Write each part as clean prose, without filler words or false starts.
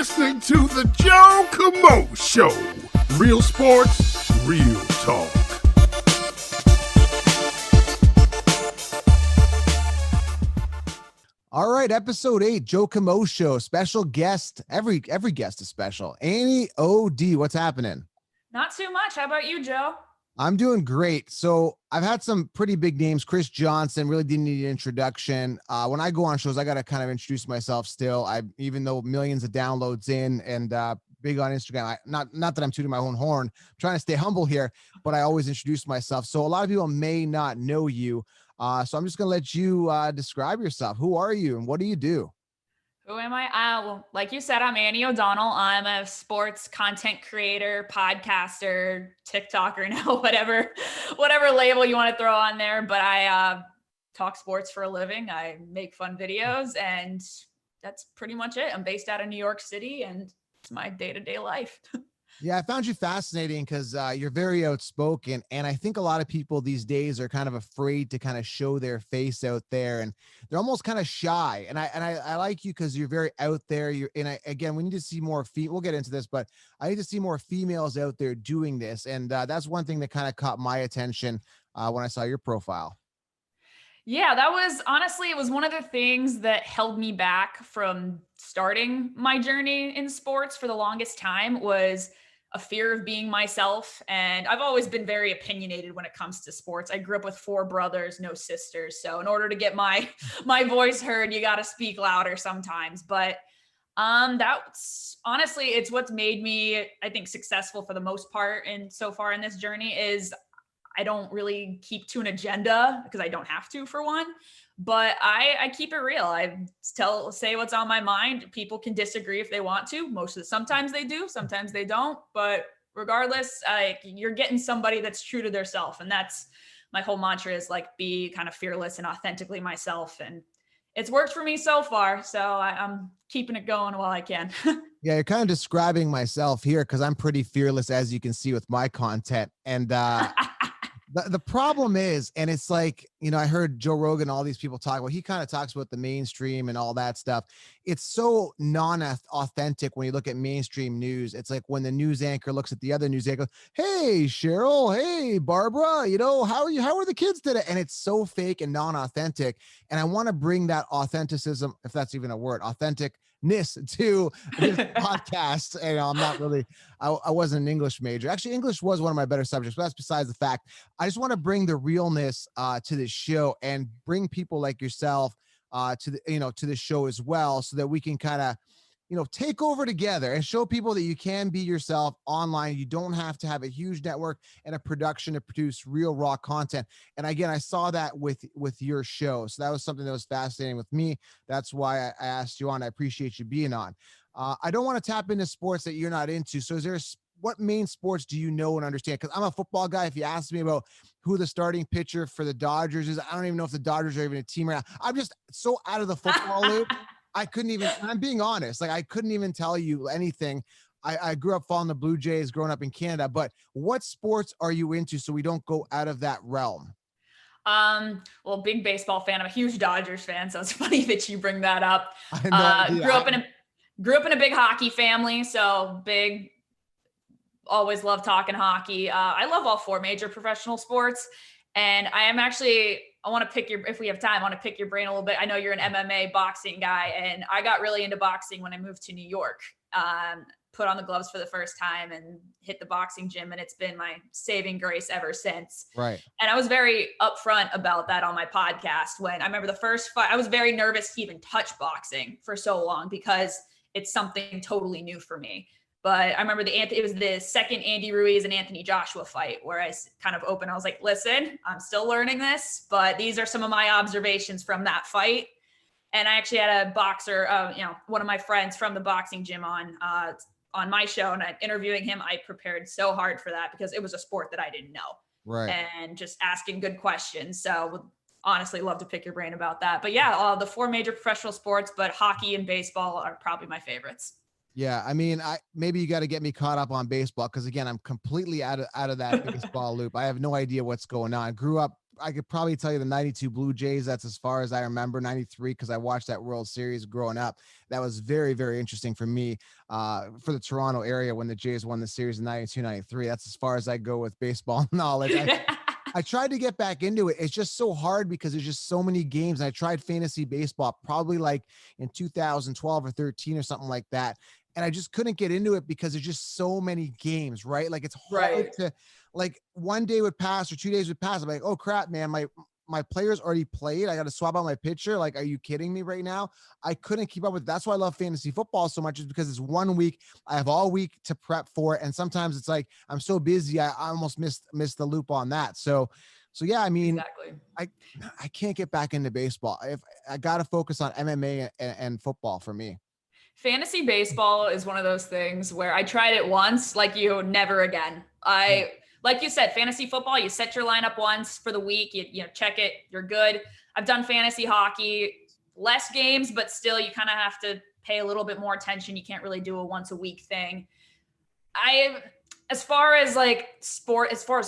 listening to the Joe Kamo Show. Real sports, real talk. All right, episode 8, Joe Kamo Show. Special guest. Every guest is special. Annie O.D., what's happening? Not too much. How about you, Joe? I'm doing great. So I've had some pretty big names. Chris Johnson really didn't need an introduction. When I go on shows, I got to kind of introduce myself still. Even though millions of downloads in and big on Instagram, not that I'm tooting my own horn, I'm trying to stay humble here, but I always introduce myself. So a lot of people may not know you. So I'm just going to let you describe yourself. Who are you and what do you do? Who am I? Well, like you said, I'm Annie O'Donnell. I'm a sports content creator, podcaster, TikToker, now, whatever label you want to throw on there. But I talk sports for a living. I make fun videos, and that's pretty much it. I'm based out of New York City, and it's my day-to-day life. Yeah, I found you fascinating because you're very outspoken. And I think a lot of people these days are kind of afraid to kind of show their face out there. And they're almost kind of shy. And I like you because you're very out there. Again, we need to see more we'll get into this, but I need to see more females out there doing this. And that's one thing that kind of caught my attention when I saw your profile. Yeah, that was honestly, it was one of the things that held me back from starting my journey in sports for the longest time was a fear of being myself. And I've always been very opinionated when it comes to sports. I grew up with 4 brothers, no sisters. So in order to get my voice heard, you got to speak louder sometimes. But that's honestly, it's what's made me, I think, successful for the most part. And so far in this journey is I don't really keep to an agenda because I don't have to, for one, but I keep it real. I say what's on my mind. People can disagree if they want to. Sometimes they do, sometimes they don't, but regardless, you're getting somebody that's true to their self. And that's my whole mantra is like, be kind of fearless and authentically myself. And it's worked for me so far. So I'm keeping it going while I can. Yeah, you're kind of describing myself here because I'm pretty fearless, as you can see with my content. And the problem is, and it's like, I heard Joe Rogan, all these people talk, well, he kind of talks about the mainstream and all that stuff. It's so non-authentic when you look at mainstream news. It's like when the news anchor looks at the other news anchor, hey, Cheryl, hey, Barbara, how are you? How are the kids today? And it's so fake and non-authentic. And I want to bring that authenticism, if that's even a word, authenticness to this podcast. And I'm not really, I wasn't an English major. Actually, English was one of my better subjects, but that's besides the fact. I just want to bring the realness to this show and bring people like yourself to the show as well, so that we can kind of, take over together and show people that you can be yourself online. You don't have to have a huge network and a production to produce real raw content. And again, I saw that with your show. So that was something that was fascinating with me. That's why I asked you on. I appreciate you being on. I don't want to tap into sports that you're not into. So what main sports do you know and understand? Because I'm a football guy. If you ask me about who the starting pitcher for the Dodgers is, I don't even know if the Dodgers are even a team right now. I'm just so out of the football loop. I couldn't even, I'm being honest, like I couldn't even tell you anything. I grew up following the Blue Jays growing up in Canada, but what sports are you into so we don't go out of that realm? Well, big baseball fan. I'm a huge Dodgers fan, so it's funny that you bring that up. Grew up in a big hockey family, so always love talking hockey. I love all 4 major professional sports, and I want to if we have time, I want to pick your brain a little bit. I know you're an MMA boxing guy, and I got really into boxing when I moved to New York. Put on the gloves for the first time and hit the boxing gym, and it's been my saving grace ever since. Right. And I was very upfront about that on my podcast. When I remember the first fight, I was very nervous to even touch boxing for so long because it's something totally new for me. But I remember it was the second Andy Ruiz and Anthony Joshua fight where I kind of opened. I was like, listen, I'm still learning this, but these are some of my observations from that fight. And I actually had a boxer, one of my friends from the boxing gym on my show, and I'm interviewing him. I prepared so hard for that because it was a sport that I didn't know. Right. And just asking good questions. So would honestly love to pick your brain about that. But yeah, the 4 major professional sports, but hockey and baseball are probably my favorites. Yeah, I mean, maybe you got to get me caught up on baseball because again, I'm completely out of that baseball loop. I have no idea what's going on. I grew up I could probably tell you the 92 Blue Jays. That's as far as I remember. 93, because I watched that World Series growing up. That was very, very interesting for me, for the Toronto area when the Jays won the series in 92, 93. That's as far as I go with baseball knowledge. I tried to get back into it. It's just so hard because there's just so many games. I tried fantasy baseball probably like in 2012 or 13 or something like that. And I just couldn't get into it because there's just so many games, right? Like it's hard Right. to, like, one day would pass or 2 days would pass. I'm like, oh crap, man, my players already played. I got to swap out my pitcher. Like, are you kidding me right now? I couldn't keep up with. That's why I love fantasy football so much, is because it's 1 week. I have all week to prep for it. And sometimes it's like, I'm so busy. I almost missed the loop on that. So yeah, I mean, Exactly. I can't get back into baseball. If I got to focus on MMA and football for me. Fantasy baseball is one of those things where I tried it once, like you, never again. Like you said, fantasy football, you set your lineup once for the week, you check it, you're good. I've done fantasy hockey, less games, but still you kind of have to pay a little bit more attention. You can't really do a once a week thing. As far as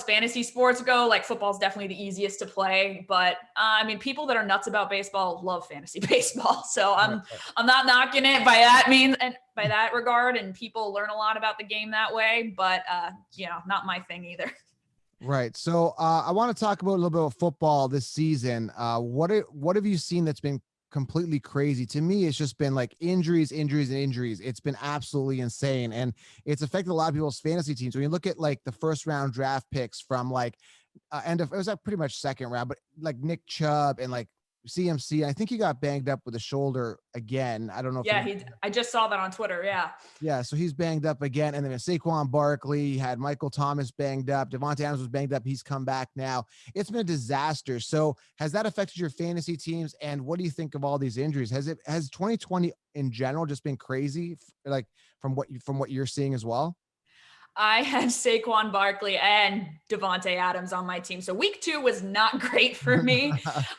fantasy sports go, like football is definitely the easiest to play. But I mean, people that are nuts about baseball love fantasy baseball. So I'm not knocking it by that means and by that regard. And people learn a lot about the game that way. But not my thing either. Right. So I want to talk about a little bit of football this season. What have you seen that's been completely crazy? To me, it's just been like injuries. It's been absolutely insane. And it's affected a lot of people's fantasy teams. When you look at like the first round draft picks from like it was like pretty much second round, but like Nick Chubb and like CMC, I think he got banged up with the shoulder again. I don't know. I just saw that on Twitter. Yeah. Yeah, so he's banged up again. And then Saquon Barkley had Michael Thomas banged up. Devontae Adams was banged up. He's come back now. It's been a disaster. So has that affected your fantasy teams? And what do you think of all these injuries? Has 2020 in general just been crazy, like from what you're seeing as well? I had Saquon Barkley and Devontae Adams on my team. So week 2 was not great for me.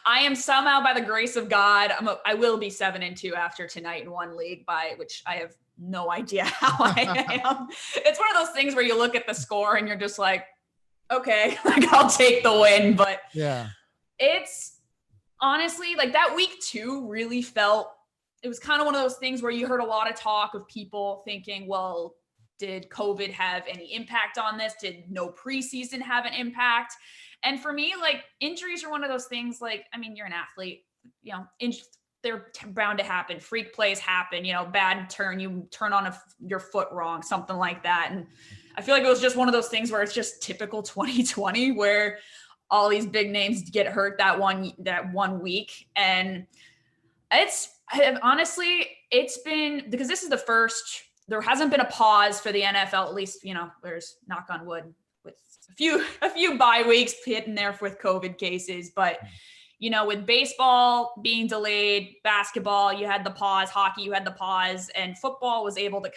I am somehow, by the grace of God, I will be 7-2 after tonight in one league, by which I have no idea how I am. It's one of those things where you look at the score and you're just like, okay, like I'll take the win. But yeah, it's honestly like that week 2 really felt, it was kind of one of those things where you heard a lot of talk of people thinking, well, did COVID have any impact on this? Did no preseason have an impact? And for me, like injuries are one of those things, like, I mean, you're an athlete, they're bound to happen. Freak plays happen, bad turn, you turn on your foot wrong, something like that. And I feel like it was just one of those things where it's just typical 2020 where all these big names get hurt that one week. And it's been, because this is the first, there hasn't been a pause for the NFL, at least, there's knock on wood with a few bye weeks hitting there with COVID cases. But, with baseball being delayed, basketball, you had the pause, hockey, you had the pause, and football was able to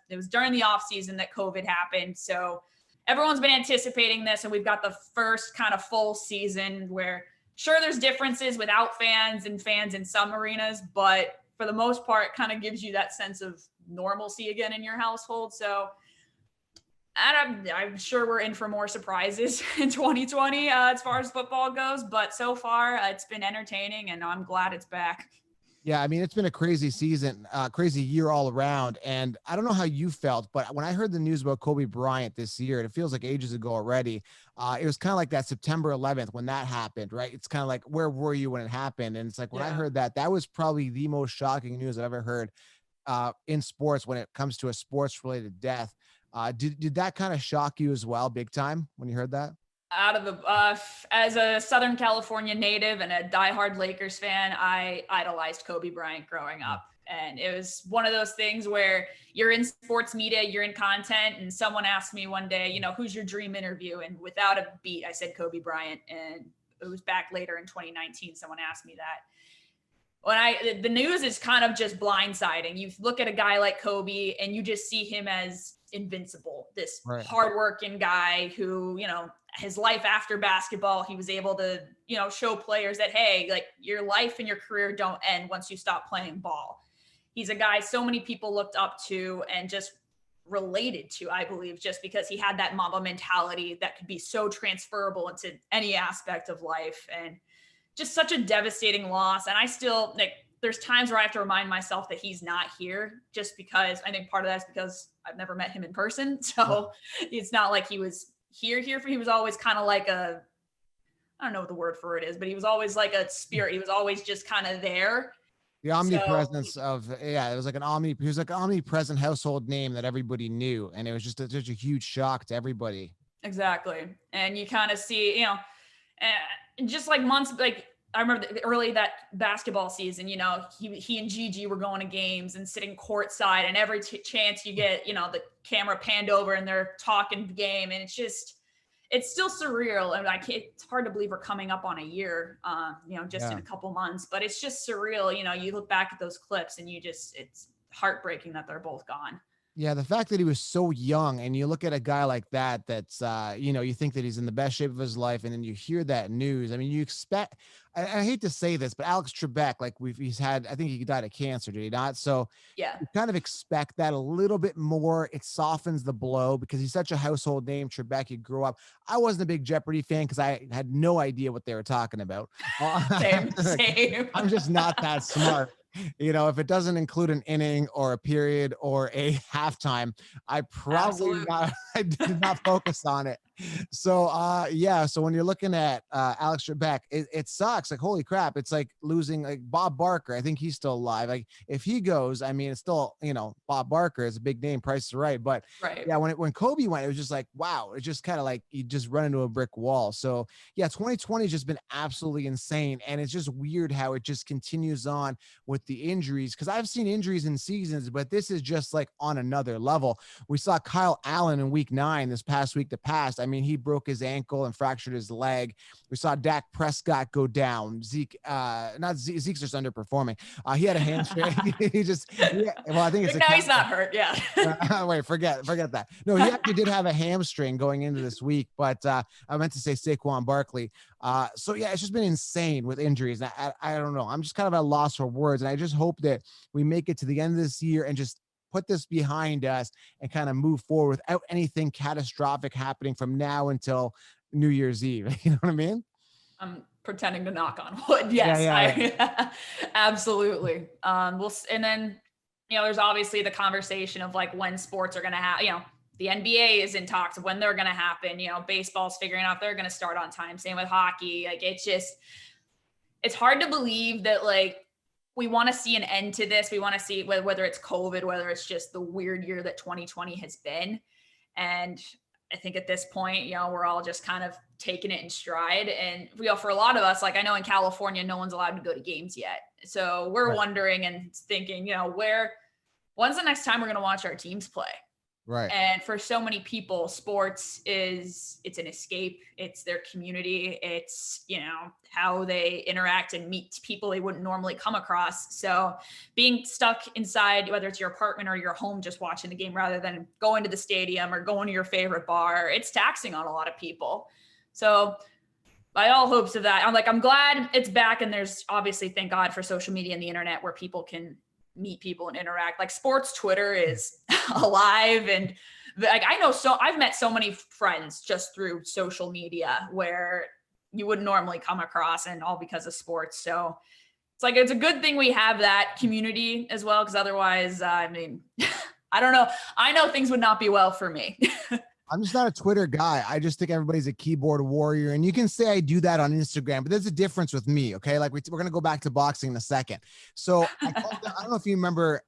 it was during the off season that COVID happened. So everyone's been anticipating this, and we've got the first kind of full season where sure, there's differences without fans and fans in some arenas, but for the most part, it kind of gives you that sense of normalcy again in your household. So I'm sure we're in for more surprises in 2020 as far as football goes, but so far it's been entertaining and I'm glad it's back. Yeah, I mean, it's been a crazy season, crazy year all around. And I don't know how you felt, but when I heard the news about Kobe Bryant this year, it feels like ages ago already. It was kind of like that September 11th when that happened, right? It's kind of like, where were you when it happened? And it's like, when I heard that was probably the most shocking news I've ever heard in sports when it comes to a sports related death. Did that kind of shock you as well, big time, when you heard that? Out of the as a Southern California native and a diehard Lakers fan, I idolized Kobe Bryant growing up. And it was one of those things where you're in sports media, you're in content, and someone asked me one day, who's your dream interview? And without a beat, I said Kobe Bryant. And it was back later in 2019, someone asked me that. The news is kind of just blindsiding. You look at a guy like Kobe and you just see him as invincible, this hardworking guy who, his life after basketball, he was able to, show players that, hey, like your life and your career don't end once you stop playing ball. He's a guy so many people looked up to and just related to, I believe, just because he had that Mamba mentality that could be so transferable into any aspect of life. And just such a devastating loss. And I still, like, there's times where I have to remind myself that he's not here, just because I think part of that's because I've never met him in person. So it's not like he was here. He was always kind of like I don't know what the word for it is, but he was always like a spirit. He was always just kind of there. The omnipresence of, it was like he was like an omnipresent household name that everybody knew. And it was just such a huge shock to everybody. Exactly. And you kind of see, just like months, like I remember early that basketball season, he and Gigi were going to games and sitting courtside, and every chance you get, the camera panned over and they're talking the game. And it's still surreal. And it's hard to believe we're coming up on a year, in a couple months, but it's just surreal. You look back at those clips and it's heartbreaking that they're both gone. Yeah, the fact that he was so young, and you look at a guy like that's, you think that he's in the best shape of his life, and then you hear that news. I mean, you expect, I hate to say this, but Alex Trebek, like I think he died of cancer, did he not? So yeah, you kind of expect that a little bit more. It softens the blow because he's such a household name. Trebek, you grew up. I wasn't a big Jeopardy fan because I had no idea what they were talking about. Same. I'm just not that smart. If it doesn't include an inning or a period or a halftime, I did not focus on it. So, so when you're looking at Alex Trebek, it sucks. Like, holy crap. It's like losing like Bob Barker. I think he's still alive. Like, if he goes, I mean, it's still, Bob Barker is a big name, Price is Right. But yeah, when Kobe went, it was just like, wow, it's just kind of like you just run into a brick wall. So yeah, 2020 has just been absolutely insane. And it's just weird how it just continues on with the injuries, because I've seen injuries in seasons, but this is just like on another level. We saw Kyle Allen in week 9 this past week that passed. I mean, he broke his ankle and fractured his leg. We saw Dak Prescott go down. Zeke's just underperforming. He had a hamstring. I think it's now he's not hurt. Yeah. Wait, forget that. No, he actually did have a hamstring going into this week, but I meant to say Saquon Barkley. So yeah, it's just been insane with injuries. I don't know. I'm just kind of at a loss for words, and I just hope that we make it to the end of this year and just put this behind us and kind of move forward without anything catastrophic happening from now until New Year's Eve. You know what I mean? I'm pretending to knock on wood. Yes, yeah. Absolutely. And then, there's obviously the conversation of like when sports are going to have, the NBA is in talks of when they're going to happen. Baseball's figuring out if they're going to start on time. Same with hockey. Like, it's hard to believe that, like, we want to see an end to this. We want to see whether it's COVID, whether it's just the weird year that 2020 has been. And I think at this point, we're all just kind of taking it in stride. And for a lot of us, like, I know in California, no one's allowed to go to games yet. So we're wondering and thinking, when's the next time we're going to watch our teams play? Right. And for so many people, sports it's an escape. It's their community. It's, how they interact and meet people they wouldn't normally come across. So being stuck inside, whether it's your apartment or your home, just watching the game rather than going to the stadium or going to your favorite bar, it's taxing on a lot of people. So by all hopes of that, I'm glad it's back. And there's obviously, thank God for social media and the internet where people can meet people and interact. Like, sports Twitter is alive. And like, I've met so many friends just through social media where you wouldn't normally come across, and all because of sports. So it's a good thing we have that community as well. Cause otherwise, I don't know. I know things would not be well for me. I'm just not a Twitter guy. I just think everybody's a keyboard warrior. And you can say I do that on Instagram, but there's a difference with me. Okay. Like we're going to go back to boxing in a second. So I don't know if you remember,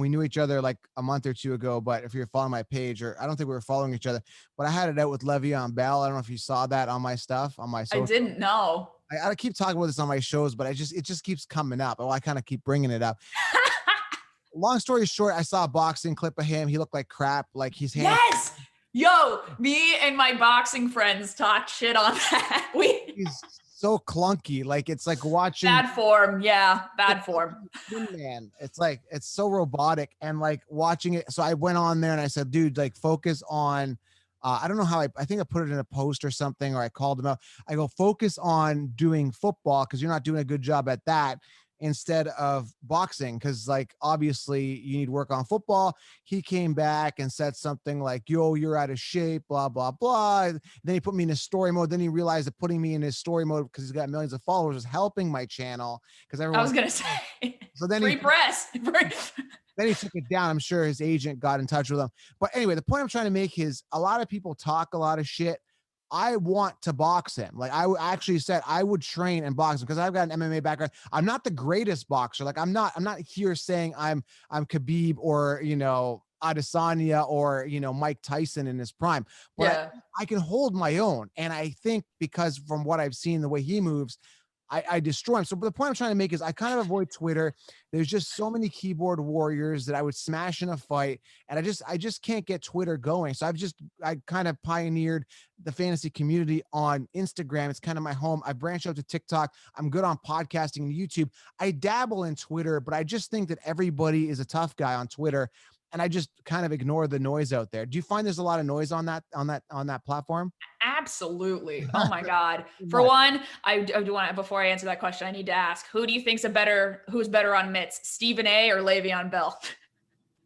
we knew each other like a month or two ago, but if you're following my page, or I don't think we were following each other, but I had it out with Le'Veon Bell. I don't know if you saw that on my stuff, on my social. I didn't know. I keep talking about this on my shows, but it just keeps coming up. Oh, I kind of keep bringing it up. Long story short, I saw a boxing clip of him. He looked like crap. Like he's yes. Yo, me and my boxing friends talk shit on that. He's so clunky. Like, it's like watching bad form. Yeah. Bad form. Man, it's like, it's so robotic, and like watching it. So I went on there and I said, dude, like focus on, I don't know how I think I put it in a post or something, or I called him out. I go, focus on doing football, 'cause you're not doing a good job at that. instead of boxing. Cause like, obviously you need work on football. He came back and said something like, yo, you're out of shape, blah, blah, blah. Then he put me in his story mode. Then he realized that putting me in his story mode, cause he's got millions of followers, is helping my channel. Cause everyone, I was going to say, so then free press. then he took it down. I'm sure his agent got in touch with him. But anyway, the point I'm trying to make is a lot of people talk a lot of shit. I want to box him. Like I actually said I would train and box him because I've got an MMA background. I'm not the greatest boxer. Like I'm not here saying I'm Khabib or, you know, Adesanya or, you know, Mike Tyson in his prime, but Yeah. I can hold my own. And I think because from what I've seen, the way he moves, I destroy him. So the point I'm trying to make is I kind of avoid Twitter. There's just so many keyboard warriors that I would smash in a fight. And I just can't get Twitter going. So I kind of pioneered the fantasy community on Instagram. It's kind of my home. I branched out to TikTok. I'm good on podcasting and YouTube. I dabble in Twitter, but I just think that everybody is a tough guy on Twitter. And I just kind of ignore the noise out there. Do you find there's a lot of noise on that platform? Absolutely. Oh my God. For one, I do want to, before I answer that question, I need to ask, who's better on mitts, Stephen A or Le'Veon Bell?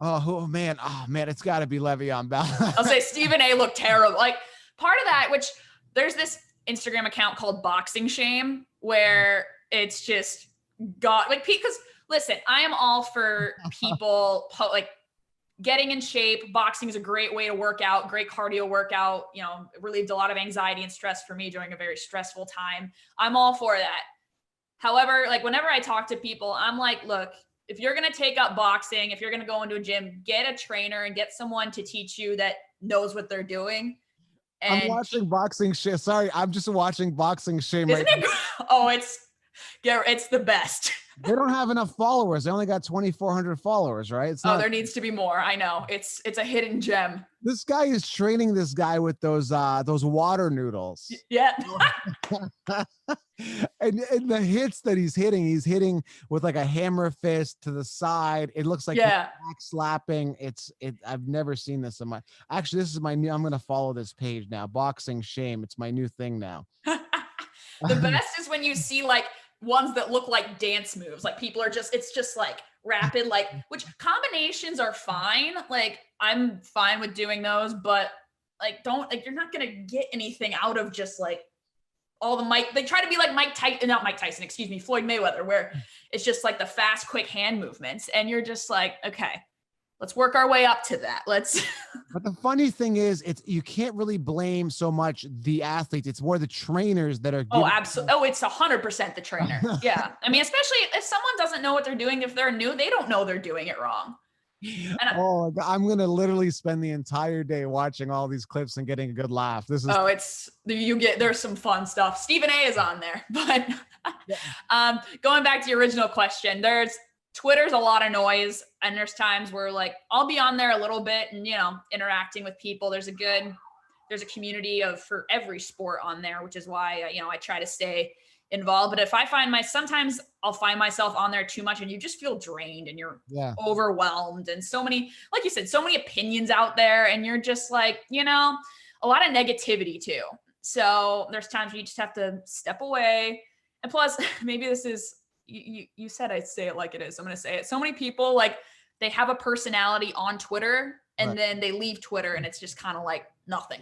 Oh man, it's got to be Le'Veon Bell. I'll say Stephen A looked terrible. Like part of that, which there's this Instagram account called Boxing Shame where it's just because listen, I am all for people like getting in shape. Boxing is a great way to work out, great cardio workout, you know, relieved a lot of anxiety and stress for me during a very stressful time. I'm all for that. However, like whenever I talk to people, I'm like, look, if you're going to take up boxing, if you're going to go into a gym, get a trainer and get someone to teach you that knows what they're doing. And I'm watching Boxing Shame. Sorry, I'm just watching Boxing Shame. Isn't it? Oh, it's the best. They don't have enough followers. They only got 2,400 followers, right? There needs to be more. I know. It's a hidden gem. This guy is training this guy with those water noodles. Yeah. and the hits that he's hitting with like a hammer fist to the side. It looks like back slapping. I've never seen this in my, actually, this is my new, I'm going to follow this page now. Boxing Shame. It's my new thing now. The best is when you see like ones that look like dance moves. Like people are it's just like rapid, like, which combinations are fine. Like I'm fine with doing those, but like, you're not going to get anything out of just like all the they try to be like Floyd Mayweather, where it's just like the fast, quick hand movements. And you're just like, okay, let's work our way up to that. But the funny thing is, you can't really blame so much the athletes. It's more the trainers that are. Oh, absolutely. Oh, it's 100% the trainer. Yeah. I mean, especially if someone doesn't know what they're doing, if they're new, they don't know they're doing it wrong. And I'm going to literally spend the entire day watching all these clips and getting a good laugh. There's some fun stuff. Stephen A is on there, but going back to your original question, Twitter's a lot of noise, and there's times where like I'll be on there a little bit and, you know, interacting with people. There's a community for every sport on there, which is why, I try to stay involved. But if sometimes I'll find myself on there too much and you just feel drained and you're overwhelmed, and so many, like you said, so many opinions out there, and you're just like, a lot of negativity too. So there's times where you just have to step away. And plus, maybe this is, you said I'd say it like it is. I'm going to say it. So many people, like, they have a personality on Twitter and then they leave Twitter and it's just kind of like nothing.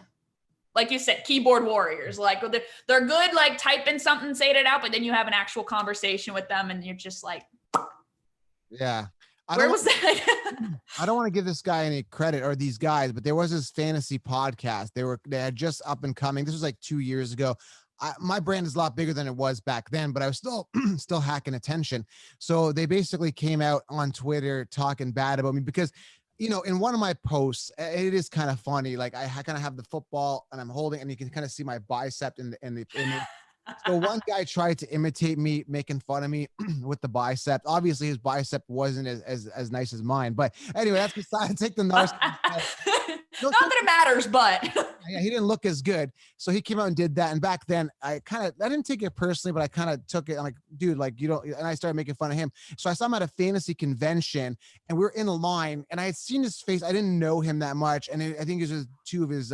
Like you said, keyboard warriors, like they're good, like typing something, saying it out, but then you have an actual conversation with them and you're just like, yeah. Where was that? I don't want to give this guy any credit, or these guys, but there was this fantasy podcast. They had just up and coming. This was like 2 years ago. My brand is a lot bigger than it was back then, but I was still hacking attention. So they basically came out on Twitter talking bad about me because, in one of my posts, it is kind of funny. Like I kind of have the football and I'm holding, and you can kind of see my bicep in the image. So one guy tried to imitate me, making fun of me with the bicep. Obviously his bicep wasn't as nice as mine, but anyway, that's beside, take the narcissist. Not that it matters, but yeah, he didn't look as good. So he came out and did that. And back then I didn't take it personally, but I kind of took it. I'm like, dude, like, you don't, and I started making fun of him. So I saw him at a fantasy convention and we were in a line and I had seen his face. I didn't know him that much. And I think it was just two of his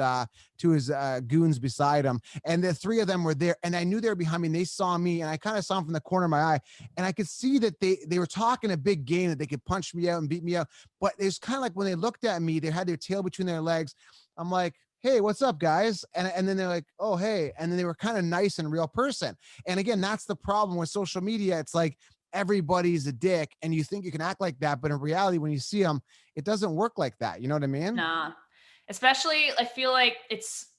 goons beside him. And the three of them were there and I knew they were behind me and they saw me and I kind of saw them from the corner of my eye. And I could see that they were talking a big game that they could punch me out and beat me up. But it was kind of like when they looked at me, they had their tail between their legs. I'm like, hey, what's up, guys? And then they're like, oh, hey. And then they were kind of nice and real person. And again, that's the problem with social media. It's like everybody's a dick and you think you can act like that. But in reality, when you see them, it doesn't work like that. You know what I mean? nah. Especially, I feel like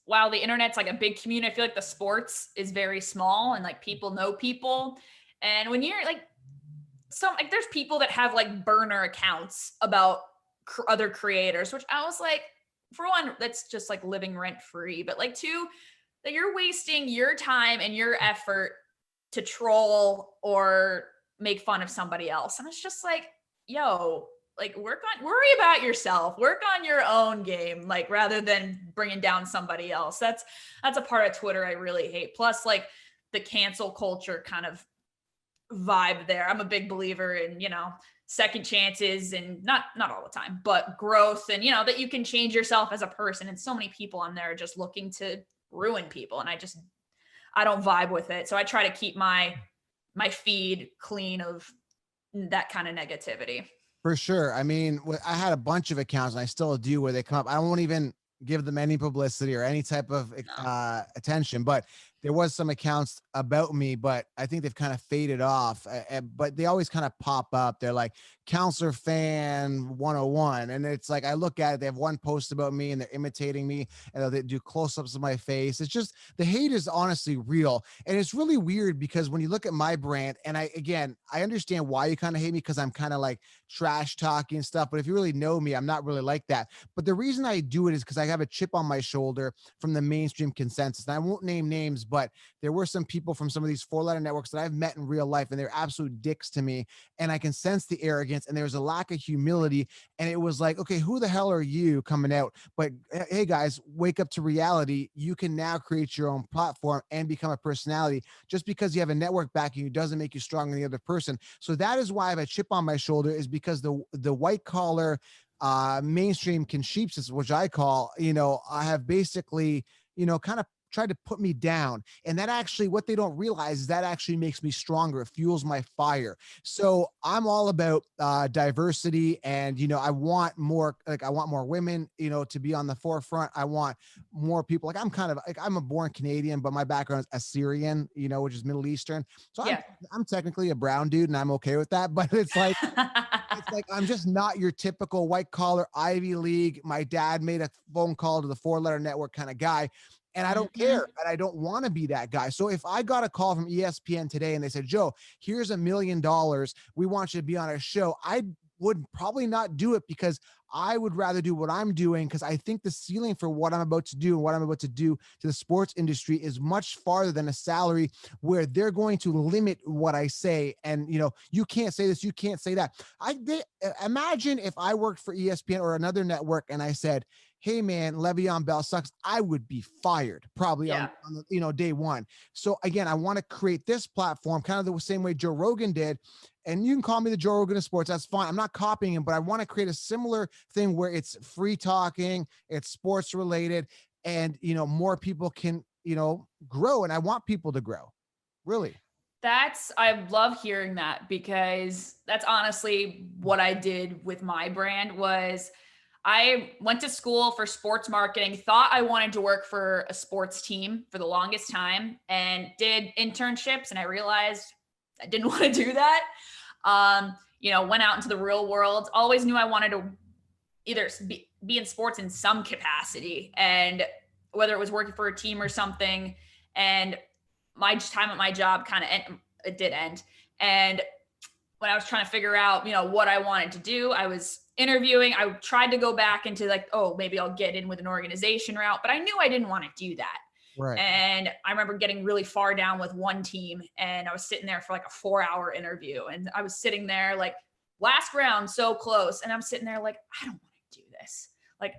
while the internet's like a big community, I feel like the sports is very small and like people know people. And when you're like, there's people that have like burner accounts about other creators, which I was like, for one, that's just like living rent free, but like two, that you're wasting your time and your effort to troll or make fun of somebody else. And it's just like, yo, like worry about yourself, work on your own game, like rather than bringing down somebody else. That's a part of Twitter I really hate. Plus like the cancel culture kind of vibe there. I'm a big believer in, second chances and not all the time, but growth and, that you can change yourself as a person. And so many people on there are just looking to ruin people. And I don't vibe with it. So I try to keep my feed clean of that kind of negativity. For sure. I mean, I had a bunch of accounts and I still do where they come up. I won't even give them any publicity or any type of attention, but there was some accounts about me, but I think they've kind of faded off, but they always kind of pop up. They're like Counselor Fan 101. And it's like, I look at it, they have one post about me and they're imitating me and they do close-ups of my face. It's just, the hate is honestly real. And it's really weird because when you look at my brand, and I understand why you kind of hate me because I'm kind of like trash talking stuff, but if you really know me, I'm not really like that. But the reason I do it is because I have a chip on my shoulder from the mainstream consensus. And I won't name names, but there were some people from some of these 4-letter networks that I've met in real life and they're absolute dicks to me. And I can sense the arrogance and there's a lack of humility. And it was like, okay, who the hell are you coming out? But hey guys, wake up to reality. You can now create your own platform and become a personality. Just because you have a network backing you doesn't make you stronger than the other person. So that is why I have a chip on my shoulder, is because the white collar mainstream sheeps, which I call, I have basically, kind of tried to put me down. And that actually, what they don't realize is that actually makes me stronger. It fuels my fire. So I'm all about diversity. And, I want more women, to be on the forefront. I want more people. Like I'm a born Canadian, but my background is Assyrian, which is Middle Eastern. So yeah. I'm technically a brown dude and I'm okay with that. But it's like, I'm just not your typical white collar Ivy League. My dad made a phone call to the 4-letter network kind of guy. And I don't care, and I don't want to be that guy. So if I got a call from ESPN today and they said, Joe, here's $1 million, we want you to be on our show, I would probably not do it because I would rather do what I'm doing, because I think the ceiling for what I'm about to do and what I'm about to do to the sports industry is much farther than a salary where they're going to limit what I say. And, you can't say this, you can't say that. Imagine if I worked for ESPN or another network and I said, hey man, Le'Veon Bell sucks, I would be fired probably on day one. So again, I want to create this platform kind of the same way Joe Rogan did. And you can call me the Joe Rogan of sports. That's fine. I'm not copying him, but I want to create a similar thing where it's free talking, it's sports related, and more people can, grow. And I want people to grow. Really. I love hearing that, because that's honestly what I did with my brand. Was I went to school for sports marketing, thought I wanted to work for a sports team for the longest time, and did internships. And I realized I didn't want to do that. Went out into the real world, always knew I wanted to either be in sports in some capacity, and whether it was working for a team or something. And my time at my job it did end. And when I was trying to figure out, what I wanted to do, I was interviewing. I tried to go back into like, oh, maybe I'll get in with an organization route, but I knew I didn't want to do that. Right. And I remember getting really far down with one team, and I was sitting there for like a 4-hour interview, and I was sitting there like last round, so close. And I'm sitting there like, I don't want to do this. Like,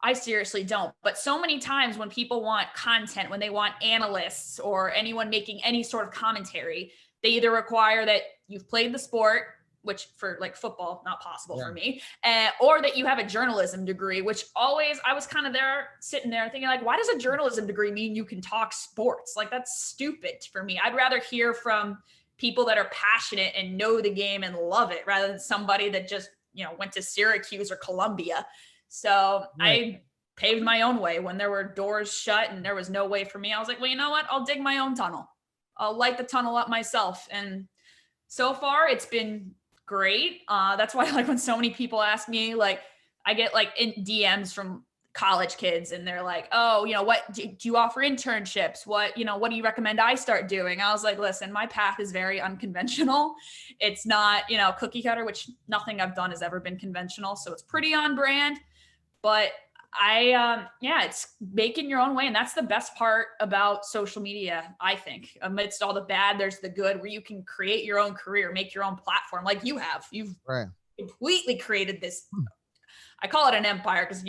I seriously don't. But so many times when people want content, when they want analysts or anyone making any sort of commentary, they either require that you've played the sport, which for like football, not possible for me, or that you have a journalism degree, which always, I was kind of there sitting there thinking like, why does a journalism degree mean you can talk sports? Like that's stupid for me. I'd rather hear from people that are passionate and know the game and love it rather than somebody that just, went to Syracuse or Columbia. So I paved my own way when there were doors shut and there was no way for me. I was like, well, you know what? I'll dig my own tunnel. I'll light the tunnel up myself. And so far it's been great. That's why like when so many people ask me, like I get like in DMs from college kids and they're like, oh, what do you offer internships? What do you recommend I start doing? I was like, listen, my path is very unconventional. It's not, cookie cutter, which nothing I've done has ever been conventional. So it's pretty on brand, but it's making your own way. And that's the best part about social media. I think amidst all the bad, there's the good where you can create your own career, make your own platform. Like you've completely created this. I call it an empire because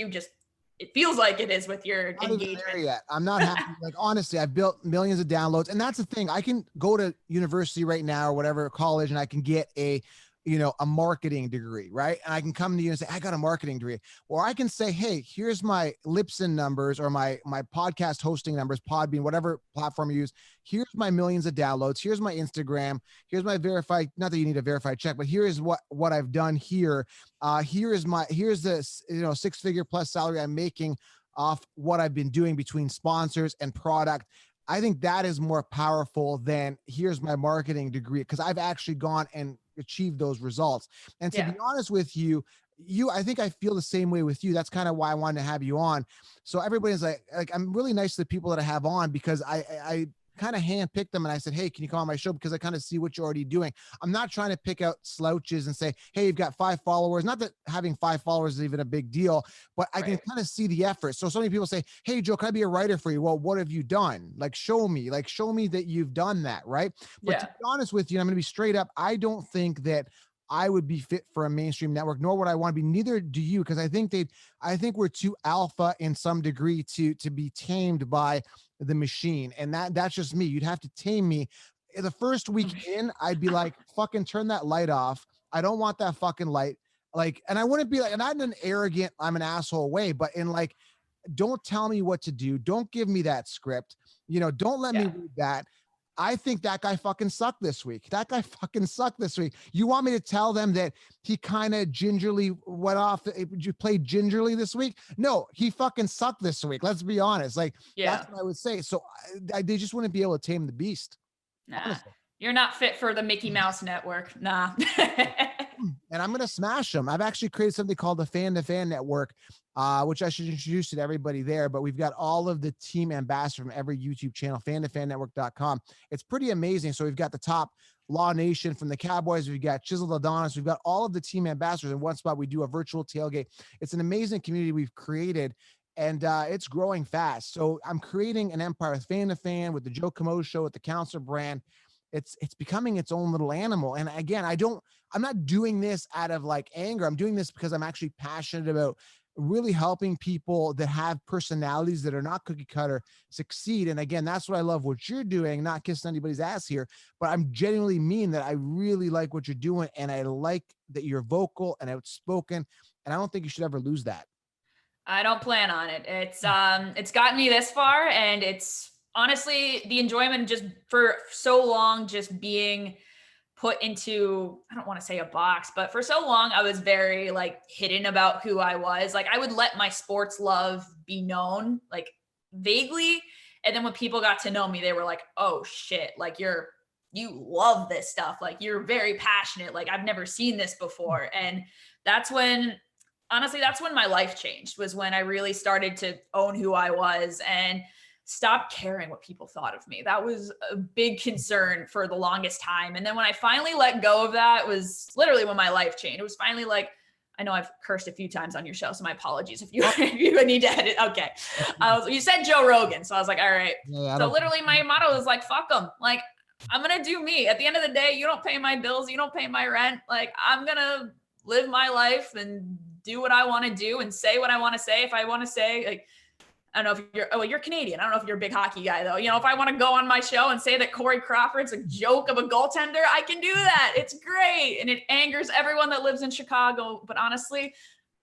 it feels like it is with your engagement. There yet. I'm not happy. Like, honestly, I've built millions of downloads, and that's the thing. I can go to university right now or whatever, college, and I can get a marketing degree, right? And I can come to you and say, I got a marketing degree. Or I can say, hey, here's my Libsyn numbers or my podcast hosting numbers, Podbean, whatever platform you use. Here's my millions of downloads. Here's my Instagram. Here's my verified, not that you need a verified check, but here is what I've done here. Here's the, 6-figure plus salary I'm making off what I've been doing between sponsors and product. I think that is more powerful than here's my marketing degree, because I've actually gone and achieved those results. And to be honest with you, I think I feel the same way with you. That's kind of why I wanted to have you on. So everybody's like I'm really nice to the people that I have on because I kind of handpicked them and I said, hey, can you come on my show? Because I kind of see what you're already doing. I'm not trying to pick out slouches and say, hey, you've got 5 followers. Not that having 5 followers is even a big deal, but I can kind of see the effort. So many people say, hey, Joe, can I be a writer for you? Well, what have you done? Show me that you've done that. Right. But to be honest with you, I'm going to be straight up. I don't think that I would be fit for a mainstream network, nor would I want to be. Neither do you, because I think we're too alpha in some degree to be tamed by the machine, and that's just me. You'd have to tame me. The first week in, I'd be like, fucking turn that light off. I don't want that fucking light. And I wouldn't be like, not in an arrogant, I'm an asshole way, but in don't tell me what to do. Don't give me that script. Don't let me read that. I think that guy fucking sucked this week. You want me to tell them that he kind of gingerly went off? You played gingerly this week? No, he fucking sucked this week. Let's be honest. That's what I would say. So they just wouldn't be able to tame the beast. Nah, honestly. You're not fit for the Mickey Mouse network. Nah. And I'm going to smash them. I've actually created something called the Fan to Fan Network, which I should introduce to everybody there. But we've got all of the team ambassadors from every YouTube channel, fantofannetwork.com. It's pretty amazing. So we've got the top Law Nation from the Cowboys. We've got Chiseled Adonis. We've got all of the team ambassadors in one spot. We do a virtual tailgate. It's an amazing community we've created, and it's growing fast. So I'm creating an empire with Fan to Fan, with the Joe Kamo Show, with the Counselor brand. It's becoming its own little animal. And again, I'm not doing this out of anger. I'm doing this because I'm actually passionate about really helping people that have personalities that are not cookie cutter succeed. And again, that's what I love what you're doing, not kissing anybody's ass here, but I'm genuinely mean that I really like what you're doing. And I like that you're vocal and outspoken. And I don't think you should ever lose that. I don't plan on it. It's gotten me this far, and it's honestly the enjoyment just for so long, just being put into, I don't want to say a box, but for so long I was very hidden about who I was. I would let my sports love be known vaguely. And then when people got to know me, they were like, oh shit, you love this stuff. You're very passionate. I've never seen this before. And that's when my life changed, was when I really started to own who I was and stop caring what people thought of me. That was a big concern for the longest time. And then when I finally let go of that, was literally when my life changed. It was finally I know I've cursed a few times on your show, so my apologies if you need to edit. Okay. You said Joe Rogan. So I was like, all right. Yeah, so literally my motto is fuck them. I'm going to do me. At the end of the day, you don't pay my bills. You don't pay my rent. I'm going to live my life and do what I want to do and say what I want to say. If I want to say, like, I don't know if you're Canadian. I don't know if you're a big hockey guy though. You know, if I want to go on my show and say that Corey Crawford's a joke of a goaltender, I can do that. It's great. And it angers everyone that lives in Chicago. But honestly,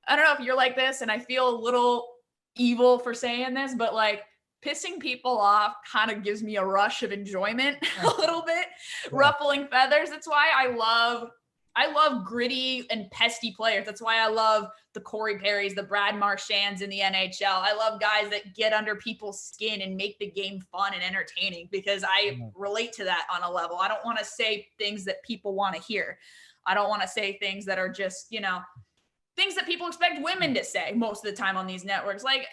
I don't know if you're like this, and I feel a little evil for saying this, but like pissing people off kind of gives me a rush of enjoyment a little bit, ruffling feathers. That's why I love gritty and pesty players. That's why I love the Corey Perrys, the Brad Marchands in the NHL. I love guys that get under people's skin and make the game fun and entertaining, because I relate to that on a level. I don't want to say things that people want to hear. I don't want to say things that are just, you know, things that people expect women to say most of the time on these networks. Like,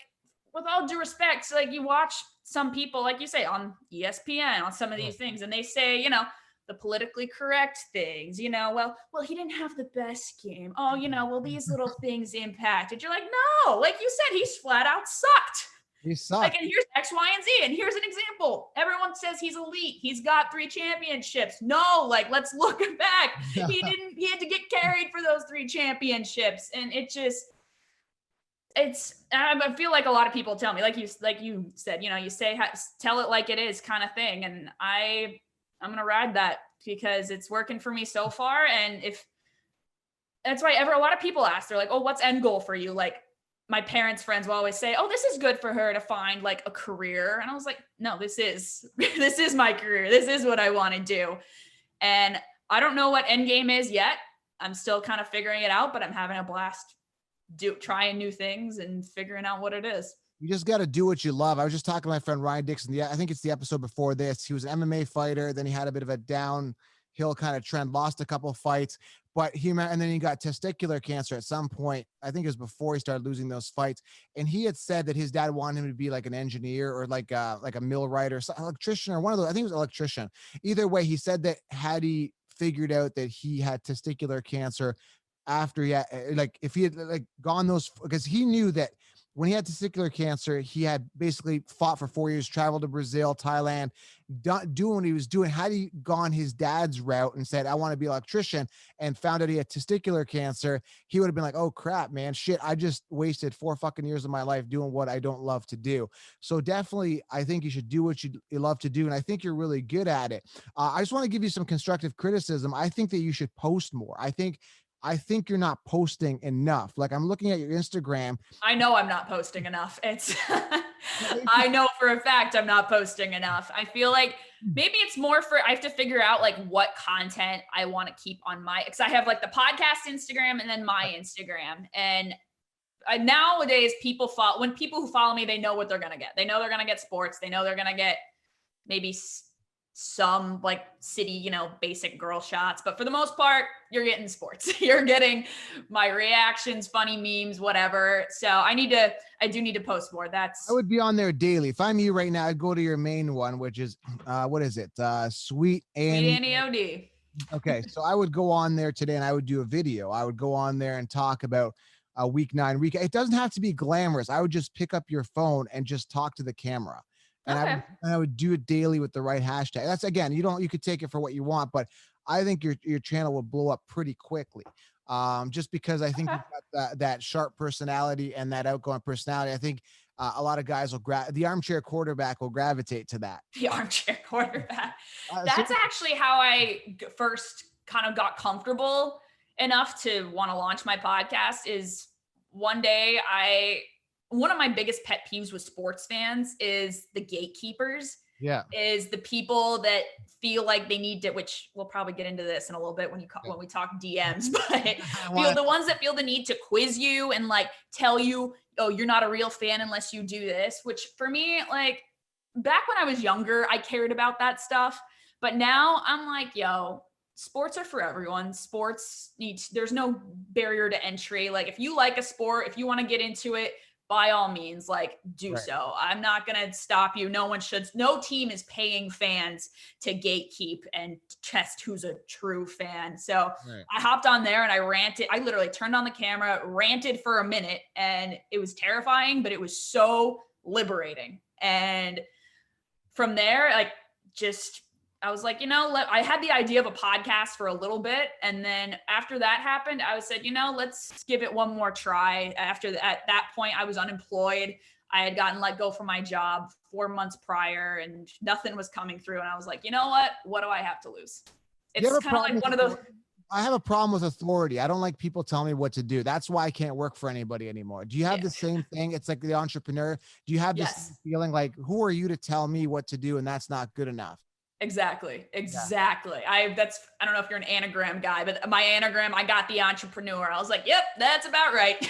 with all due respect, like you watch some people, like you say, on ESPN, on some of these things, and they say, you know, the politically correct things, you know, well, he didn't have the best game. Oh, you know, well, these little things impacted. You're like, no, like you said, he's flat out sucked. He sucked. Like, and here's X, Y, and Z. And here's an example. Everyone says he's elite. He's got 3 championships. No, like, let's look back. He had to get carried for those 3 championships. And I feel like a lot of people tell me, like you said, you know, you say, tell it like it is kind of thing. And I'm going to ride that because it's working for me so far. And that's why a lot of people ask, they're like, oh, what's end goal for you? Like, my parents' friends will always say, oh, this is good for her to find like a career. And I was like, no, this is my career. This is what I want to do. And I don't know what end game is yet. I'm still kind of figuring it out, but I'm having a blast trying new things and figuring out what it is. You just got to do what you love. I was just talking to my friend Ryan Dixon. Yeah, I think it's the episode before this. He was an MMA fighter. Then he had a bit of a downhill kind of trend, lost a couple of fights, and then he got testicular cancer at some point. I think it was before he started losing those fights. And he had said that his dad wanted him to be like an engineer or like a millwright or electrician or one of those. I think it was electrician. Either way, he said that had he figured out that he had testicular cancer after he had, like, if he had like gone those, because he knew that when he had testicular cancer, he had basically fought for 4 years, traveled to Brazil, Thailand, doing what he was doing. Had he gone his dad's route and said, I want to be an electrician, and found out he had testicular cancer, he would have been like, oh crap, man, shit, I just wasted 4 fucking years of my life doing what I don't love to do. So definitely, I think you should do what you love to do. And I think you're really good at it. I just want to give you some constructive criticism. I think that you should post more. I think you're not posting enough. Like, I'm looking at your Instagram. I know I'm not posting enough. I know for a fact I'm not posting enough. I feel like maybe it's more I have to figure out like what content I want to keep on because I have like the podcast Instagram and then my Instagram. And nowadays when people who follow me, they know what they're going to get. They know they're going to get sports. They know they're going to get maybe some like city, you know, basic girl shots, but for the most part, you're getting sports. You're getting my reactions, funny memes, whatever. So I do need to post more. I would be on there daily. If I'm you right now, I'd go to your main one, which is what is it? Sweet Annie OD. Okay, so I would go on there today and I would do a video. I would go on there and talk about week 9 recap. It doesn't have to be glamorous. I would just pick up your phone and just talk to the camera. And I would do it daily with the right hashtag. That's, again, you could take it for what you want, but I think your channel will blow up pretty quickly. Just because I think you've got that sharp personality and that outgoing personality. I think a lot of guys the armchair quarterback will gravitate to that. The armchair quarterback. That's actually how I first kind of got comfortable enough to want to launch my podcast. Is one day one of my biggest pet peeves with sports fans is the gatekeepers. Yeah. Is the people that feel like they need to, which we'll probably get into this in a little bit when we talk DMs, but the ones that feel the need to quiz you and like tell you, oh, you're not a real fan unless you do this, which for me, like back when I was younger, I cared about that stuff. But now I'm like, yo, sports are for everyone. There's no barrier to entry. Like if you like a sport, if you want to get into it, by all means, like do so. I'm not going to stop you. No team is paying fans to gatekeep and test who's a true fan. So I hopped on there and I ranted. I literally turned on the camera, ranted for a minute, and it was terrifying, but it was so liberating. And from there, like just I was like, I had the idea of a podcast for a little bit. And then after that happened, I said, let's give it one more try. At that point, I was unemployed. I had gotten let go from my job 4 months prior and nothing was coming through. And I was like, you know what do I have to lose? It's kind of like one of those. I have a problem with authority. I don't like people telling me what to do. That's why I can't work for anybody anymore. Do you have the same thing? It's like the entrepreneur. Do you have this feeling like, who are you to tell me what to do? And that's not good enough. Exactly. I don't know if you're an anagram guy, but my anagram, I got the entrepreneur. I was like, yep, that's about right.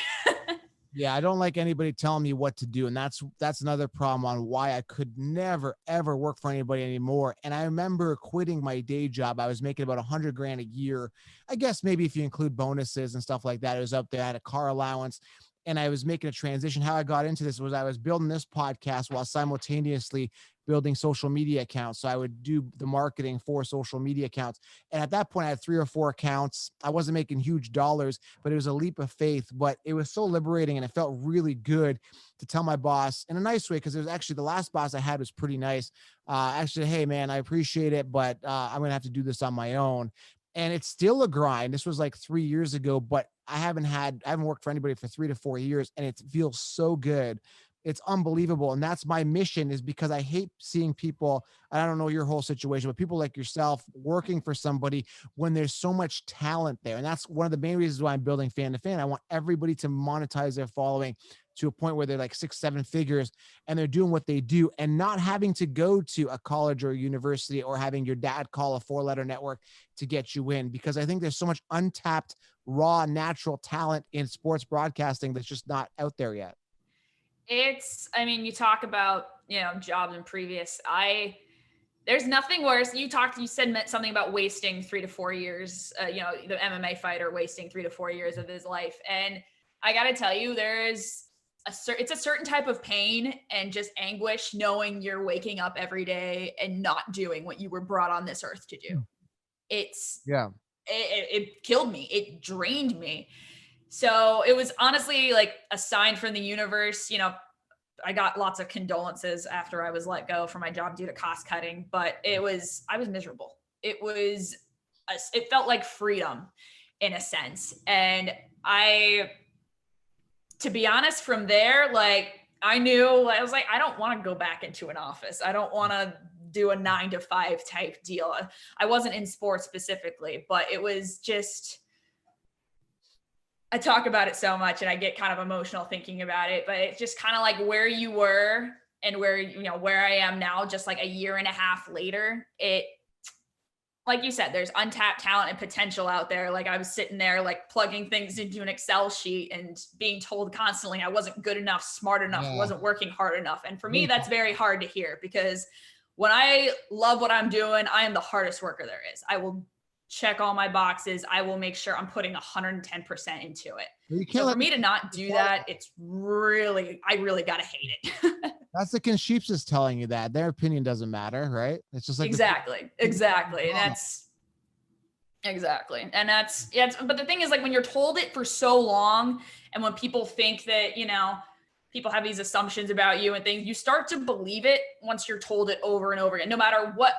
Yeah, I don't like anybody telling me what to do. And that's another problem on why I could never, ever work for anybody anymore. And I remember quitting my day job. I was making about $100,000 a year. I guess maybe if you include bonuses and stuff like that, it was up there. I had a car allowance and I was making a transition. How I got into this was I was building this podcast while simultaneously building social media accounts. So I would do the marketing for social media accounts. And at that point, I had 3 or 4 accounts. I wasn't making huge dollars, but it was a leap of faith. But it was so liberating and it felt really good to tell my boss in a nice way, because it was actually the last boss I had was pretty nice. Actually, hey, man, I appreciate it, but I'm going to have to do this on my own. And it's still a grind. This was like 3 years ago, but I haven't worked for anybody for 3 to 4 years, and it feels so good. It's unbelievable. And that's my mission, is because I hate seeing people, and I don't know your whole situation, but people like yourself working for somebody when there's so much talent there. And that's one of the main reasons why I'm building Fan to Fan. I want everybody to monetize their following to a point where they're like 6-7 figures and they're doing what they do and not having to go to a college or a university or having your dad call a 4-letter network to get you in, because I think there's so much untapped, raw, natural talent in sports broadcasting that's just not out there yet. You talk about, jobs in previous, there's nothing worse. You said something about wasting 3 to 4 years, the MMA fighter wasting 3 to 4 years of his life. And I got to tell you, it's a certain type of pain and just anguish knowing you're waking up every day and not doing what you were brought on this earth to do. It killed me. It drained me. So it was honestly like a sign from the universe. I got lots of condolences after I was let go from my job due to cost cutting, but I was miserable. It felt like freedom in a sense. And to be honest, from there, I was like, I don't want to go back into an office. I don't want to do a 9-to-5 type deal. I wasn't in sports specifically, but it was just, I talk about it so much and I get kind of emotional thinking about it, but it's just kind of like where you were and where I am now, just like a year and a half later. Like you said, there's untapped talent and potential out there. Like I was sitting there, like plugging things into an Excel sheet and being told constantly I wasn't good enough, smart enough, wasn't working hard enough. And for me, that's very hard to hear, because when I love what I'm doing, I am the hardest worker there is. I will check all my boxes. I will make sure I'm putting 110% into it. So for me to not do that, I really got to hate it. That's the Concheapsis telling you that their opinion doesn't matter, right? It's just like exactly. And that's exactly. And but the thing is, like, when you're told it for so long, and when people think that, people have these assumptions about you and things, you start to believe it once you're told it over and over again, no matter what.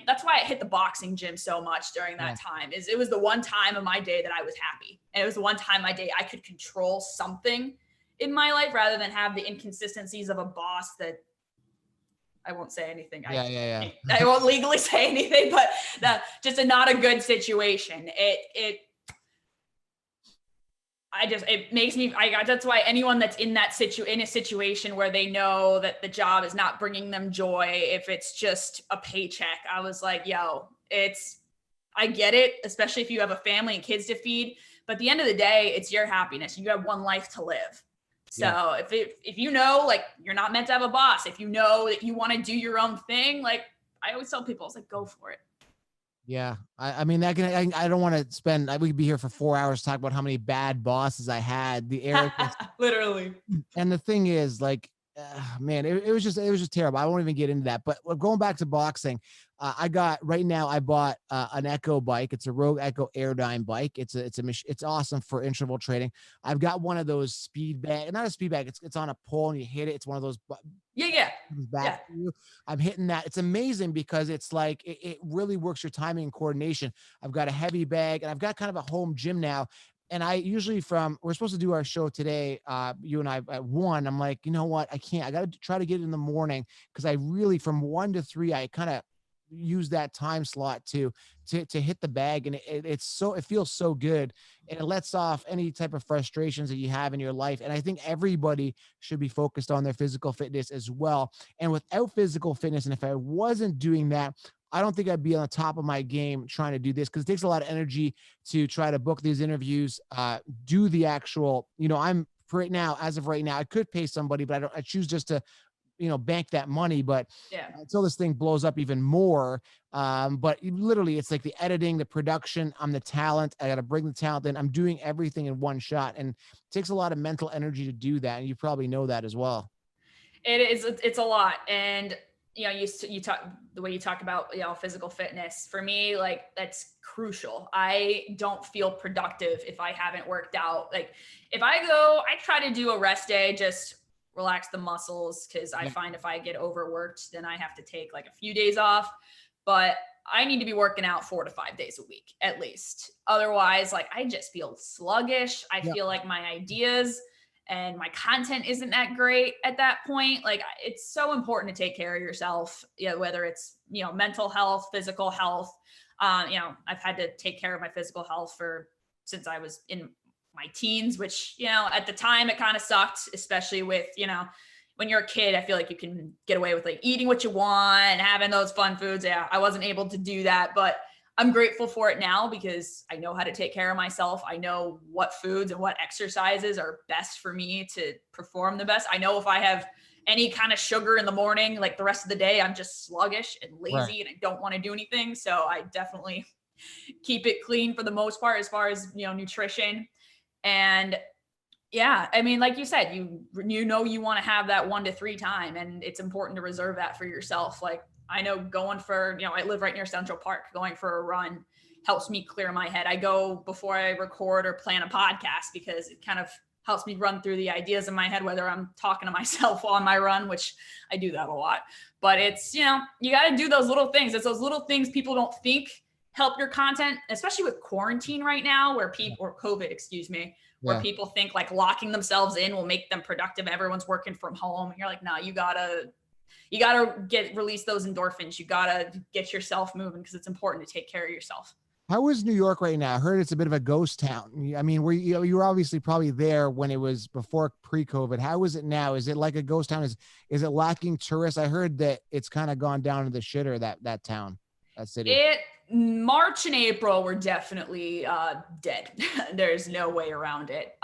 That's why I hit the boxing gym so much during that time. It was the one time of my day that I was happy. And it was the one time of my day I could control something in my life rather than have the inconsistencies of a boss that I won't say anything. I won't legally say anything, but just not a good situation. It makes me, that's why anyone that's in a situation where they know that the job is not bringing them joy, if it's just a paycheck, I was like, I get it, especially if you have a family and kids to feed, but at the end of the day, it's your happiness. You have one life to live. So if you know, like, you're not meant to have a boss, if you know that you want to do your own thing, like I always tell people, I was like, go for it. Yeah. I don't want to spend, we could be here for 4 hours talking about how many bad bosses I had, the arrogance. Literally. And the thing is, like, man, it was just terrible. I won't even get into that. But going back to boxing, I bought an Echo bike. It's a Rogue Echo Airdyne bike. It's awesome for interval training. I've got one of those speed bag, not a speed bag. It's on a pole and you hit it. It's one of those. Yeah. Back to you. I'm hitting that. It's amazing because it's like it really works your timing and coordination. I've got a heavy bag and I've got kind of a home gym now. And I usually we're supposed to do our show today, you and I at 1. I'm like, you know what? I can't. I got to try to get it in the morning because I really, from 1 to 3, I kind of use that time slot to hit the bag, and it feels so good, and it lets off any type of frustrations that you have in your life. And I think everybody should be focused on their physical fitness as well. And without physical fitness, and if I wasn't doing that, I don't think I'd be on the top of my game trying to do this, because it takes a lot of energy to try to book these interviews, do the actual, I'm right now, as of right now, I could pay somebody, but I choose just to, bank that money. But until this thing blows up even more, but literally it's like the editing, the production, I'm the talent. I got to bring the talent in. I'm doing everything in one shot, and it takes a lot of mental energy to do that. And you probably know that as well. It's a lot. And you talk the way you talk about, physical fitness. For me, like, that's crucial. I don't feel productive if I haven't worked out. Like, if I try to do a rest day, just relax the muscles, because I find if I get overworked, then I have to take like a few days off. But I need to be working out 4 to 5 days a week at least. Otherwise, like, I just feel sluggish. I feel like my ideas and my content isn't that great at that point. Like, it's so important to take care of yourself, whether it's, mental health, physical health. I've had to take care of my physical health since I was in my teens, which, at the time it kind of sucked, especially with, when you're a kid, I feel like you can get away with like eating what you want and having those fun foods. Yeah, I wasn't able to do that, but I'm grateful for it now because I know how to take care of myself. I know what foods and what exercises are best for me to perform the best. I know if I have any kind of sugar in the morning, like the rest of the day, I'm just sluggish and lazy and I don't want to do anything. So I definitely keep it clean for the most part, as far as, nutrition. And yeah, I mean, like you said, you want to have that 1 to 3 time, and it's important to reserve that for yourself. Like, I know going for, I live right near Central Park, going for a run helps me clear my head. I go before I record or plan a podcast because it kind of helps me run through the ideas in my head, whether I'm talking to myself on my run, which I do that a lot. But it's, you got to do those little things. It's those little things people don't think help your content, especially with quarantine right now, or COVID, where people think like locking themselves in will make them productive. Everyone's working from home. And you're like, no, you gotta release those endorphins. You gotta get yourself moving, because it's important to take care of yourself. How is New York right now? I heard it's a bit of a ghost town. I mean, you were obviously probably there when it was before pre-COVID. How is it now? Is it like a ghost town? Is it lacking tourists? I heard that it's kind of gone down to the shitter, that town, that city. March and April were definitely dead. There's no way around it.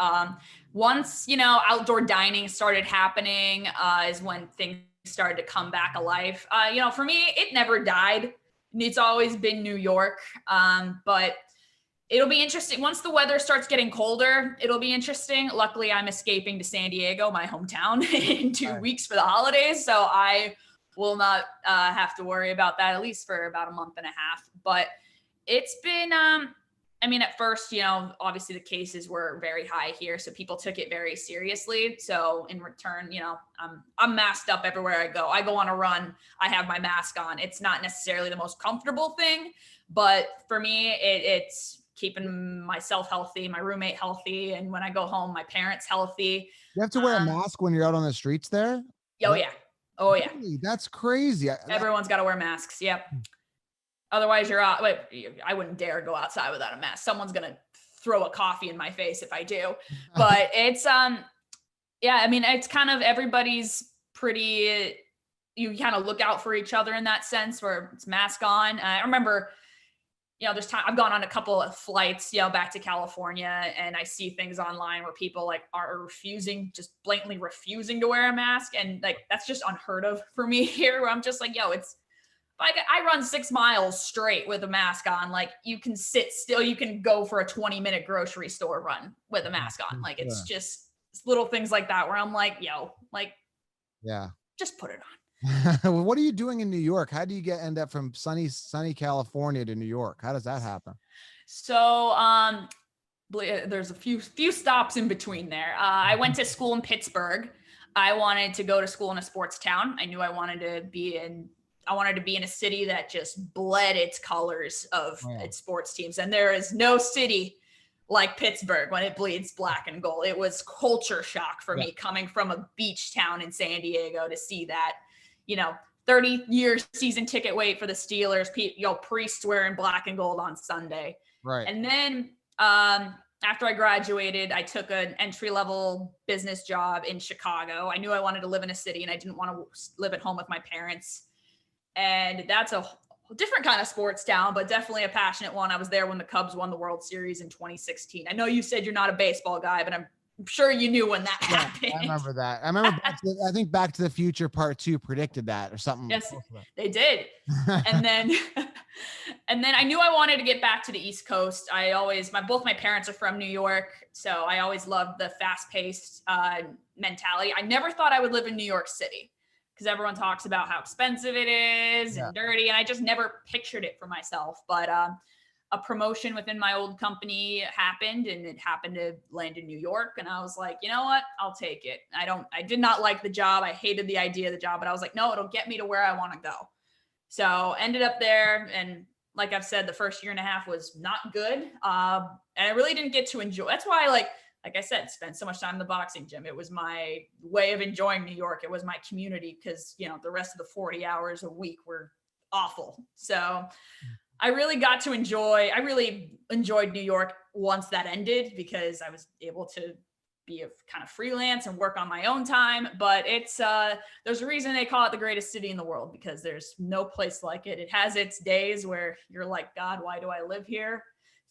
Once, outdoor dining started happening, is when things started to come back alive. For me, it never died. It's always been New York. But it'll be interesting. Once the weather starts getting colder, it'll be interesting. Luckily, I'm escaping to San Diego, my hometown, in 2 weeks for the holidays. So I will not have to worry about that, at least for about a month and a half. But it's been, at first, obviously the cases were very high here, so people took it very seriously. So in return, I'm masked up everywhere I go. I go on a run, I have my mask on. It's not necessarily the most comfortable thing, but for me, it's keeping myself healthy, my roommate healthy, and when I go home, my parents healthy. You have to wear a mask when you're out on the streets there? Oh, yeah. Oh, yeah. Really? That's crazy. Everyone's got to wear masks. Yep. Otherwise, you're out. I wouldn't dare go outside without a mask. Someone's going to throw a coffee in my face if I do. But it's, it's kind of everybody's pretty, you kind of look out for each other in that sense where it's mask on. I remember, there's time I've gone on a couple of flights, back to California, and I see things online where people like are just blatantly refusing to wear a mask. And like, that's just unheard of for me here, where I'm just like, it's like, I run 6 miles straight with a mask on. Like, you can sit still, you can go for a 20-minute grocery store run with a mask on. Like, it's just little things like that where I'm like, Yeah. Just put it on. Well, what are you doing in New York? How do you end up from sunny California to New York? How does that happen? So, there's a few stops in between there. I went to school in Pittsburgh. I wanted to go to school in a sports town. I knew I wanted to be in a city that just bled its colors of its sports teams. And there is no city like Pittsburgh when it bleeds black and gold. It was culture shock for me coming from a beach town in San Diego to see that, 30-year season ticket wait for the Steelers, priests wearing black and gold on Sunday. Right. And then after I graduated, I took an entry-level business job in Chicago. I knew I wanted to live in a city and I didn't want to live at home with my parents. And that's a different kind of sports town, but definitely a passionate one. I was there when the Cubs won the World Series in 2016. I know you said you're not a baseball guy, but I'm sure you knew when that happened. I remember that. I remember, I think Back to the Future Part 2 predicted that or something. Yes, they did. And then I knew I wanted to get back to the East Coast. Both my parents are from New York, so I always loved the fast-paced mentality. I never thought I would live in New York City because everyone talks about how expensive it is and dirty, and I just never pictured it for myself. But a promotion within my old company happened, and it happened to land in New York. And I was like, you know what? I'll take it. I did not like the job. I hated the idea of the job, but I was like, no, it'll get me to where I want to go. So ended up there. And like I've said, the first year and a half was not good. And I really didn't get to enjoy. That's why like I said, spent so much time in the boxing gym. It was my way of enjoying New York. It was my community because, the rest of the 40 hours a week were awful. So I really enjoyed New York once that ended because I was able to be a kind of freelance and work on my own time. But it's there's a reason they call it the greatest city in the world because there's no place like it. It has its days where you're like, God, why do I live here?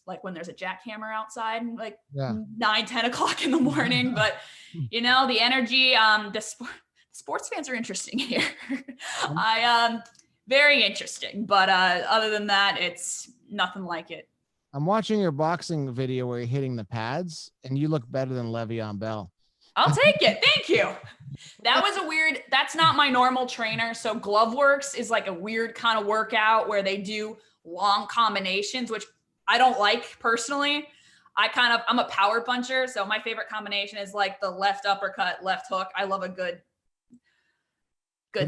Like when there's a jackhammer outside, like 9-10 o'clock in the morning. But the energy, sports fans are interesting here. Very interesting. But other than that, it's nothing like it. I'm watching your boxing video where you're hitting the pads and you look better than Le'Veon Bell. I'll take it. Thank you. That's not my normal trainer. So GloveWorks is like a weird kind of workout where they do long combinations, which I don't like personally. I'm a power puncher. So my favorite combination is like the left uppercut, left hook. I love a good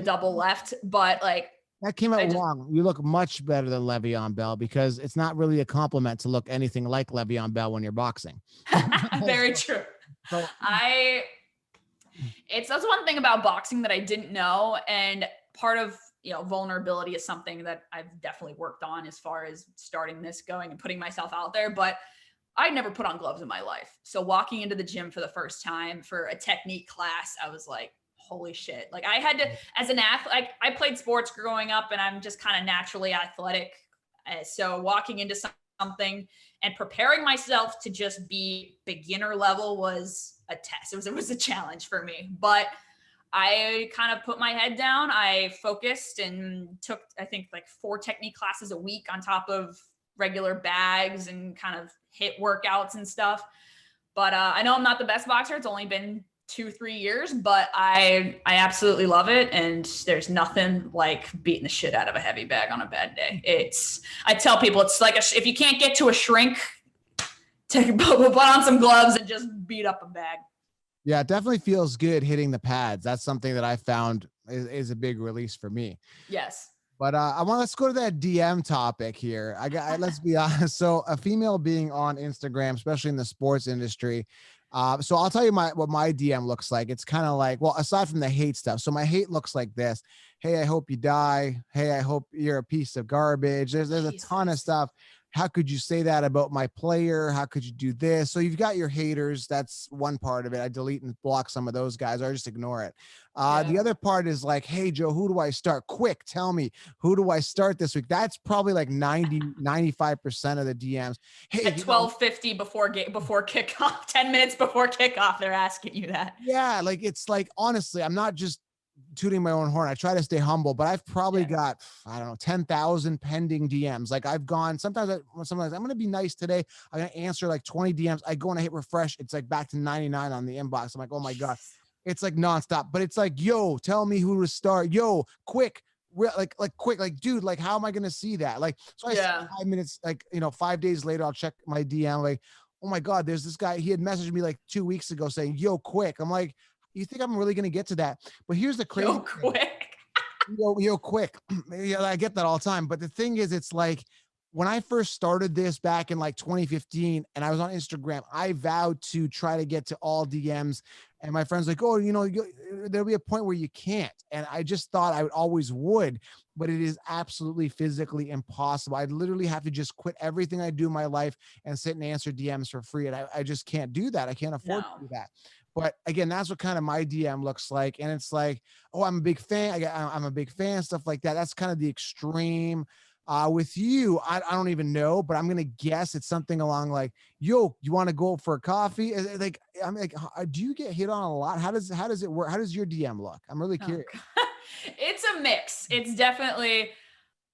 double left, but like, that came out wrong. You look much better than Le'Veon Bell because it's not really a compliment to look anything like Le'Veon Bell when you're boxing. Very true. So, that's one thing about boxing that I didn't know. And part of, vulnerability is something that I've definitely worked on as far as starting this going and putting myself out there. But I never put on gloves in my life. So walking into the gym for the first time for a technique class, I was like, holy shit. Like I had to, as an athlete, like I played sports growing up and I'm just kind of naturally athletic. So walking into something and preparing myself to just be beginner level was a test. It was a challenge for me, but I kind of put my head down. I focused and took, I think like 4 technique classes a week on top of regular bags and kind of hit workouts and stuff. But I know I'm not the best boxer. It's only been 2-3 years, but I absolutely love it. And there's nothing like beating the shit out of a heavy bag on a bad day. I tell people it's like if you can't get to a shrink, put on some gloves and just beat up a bag. Yeah, it definitely feels good hitting the pads. That's something that I found is a big release for me. Yes. But let's go to that DM topic here. Let's be honest. So a female being on Instagram, especially in the sports industry. So I'll tell you what my DM looks like. It's kind of like, well, aside from the hate stuff. So my hate looks like this. Hey, I hope you die. Hey, I hope you're a piece of garbage. There's a ton of stuff. How could you say that about my player? How could you do this? So you've got your haters. That's one part of it. I delete and block some of those guys, or I just ignore it. The other part is like, hey, Joe, who do I start? Quick, tell me, who do I start this week? That's probably like 95% of the DMs. Hey, at 12:50 before kickoff, 10 minutes before kickoff, they're asking you that. Yeah, like it's like, honestly, I'm not just tooting my own horn. I try to stay humble, but I've probably got, I don't know, 10,000 pending DMs. Like I've gone, sometimes I'm going to be nice today. I'm going to answer like 20 DMs. I go and I hit refresh. It's like back to 99 on the inbox. I'm like, oh my God. it's like nonstop, but it's like, yo, tell me who to start. Yo, quick. Quick, like, dude, like, how am I going to see that? Like, so I see Yeah. 5 minutes, like, 5 days later, I'll check my DM. Like, oh my God, there's this guy. He had messaged me like 2 weeks ago saying, yo, quick. I'm like, you think I'm really going to get to that? But here's the crazy thing. Quick. Yo, quick. Yeah, I get that all the time. But the thing is, it's like when I first started this back in like 2015 and I was on Instagram, I vowed to try to get to all DMs. And my friends like, oh, there'll be a point where you can't. And I just thought I would always would, but it is absolutely physically impossible. I'd literally have to just quit everything I do in my life and sit and answer DMs for free. And I just can't do that. I can't afford to do that. But again, that's what kind of my DM looks like. And it's like, oh, I'm a big fan. I'm a big fan, stuff like that. That's kind of the extreme. With you, I don't even know, but I'm going to guess it's something along like, yo, you want to go for a coffee? Like, I'm like, do you get hit on a lot? How does it work? How does your DM look? I'm really curious. It's a mix. It's definitely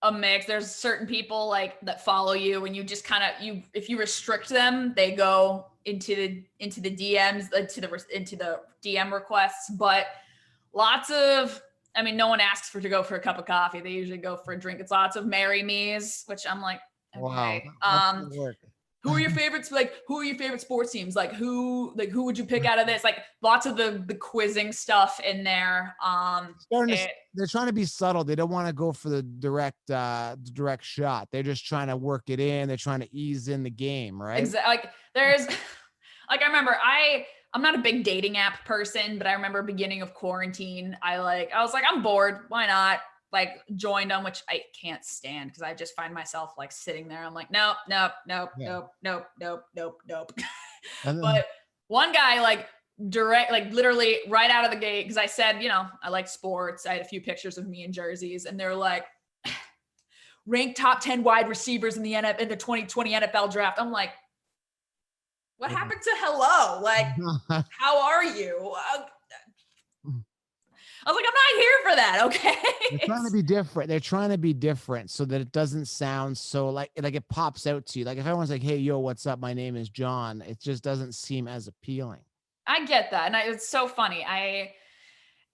a mix. There's certain people like that follow you and you just kind of, if you restrict them, they go into the DMs, into the DM requests, but lots of, no one asks to go for a cup of coffee. They usually go for a drink. It's lots of marry me's, which I'm like, okay. Wow, who are your favorites? Like, who are your favorite sports teams? Like, who would you pick out of this? Like, lots of the quizzing stuff in there. They're trying to be subtle. They don't want to go for the direct shot. They're just trying to work it in. They're trying to ease in the game, right? Exactly. Like, there's, like, I remember I'm not a big dating app person, but I remember beginning of quarantine, I was like, I'm bored. Why not? Like, joined them, which I can't stand because I just find myself like sitting there. I'm like, nope. But one guy, like, literally right out of the gate, because I said, I like sports. I had a few pictures of me in jerseys, and they're like, ranked top 10 wide receivers in the 2020 NFL draft. I'm like, what happened to hello? Like, how are you? I was like, I'm not here for that. Okay. They're trying to be different. They're trying to be different so that it doesn't sound so like it pops out to you. Like if everyone's like, hey, yo, what's up? My name is John. It just doesn't seem as appealing. I get that. And it's so funny.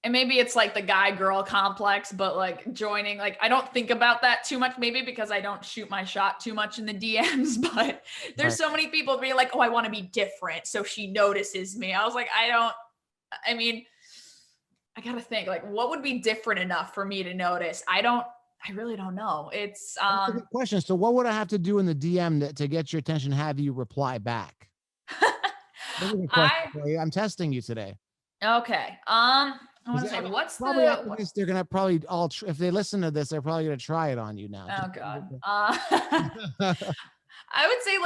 And maybe it's like the guy girl complex, but like joining, like, I don't think about that too much, maybe because I don't shoot my shot too much in the DMs, but there's so many people being like, oh, I want to be different. So she notices me. I was like, I got to think, like, what would be different enough for me to notice? I really don't know. It's That's a good question. So what would I have to do in the DM to get your attention? Have you reply back? I'm testing you today. Okay. I want to say, what's probably after this, they're gonna probably if they listen to this, they're probably gonna try it on you now. Oh God. I would say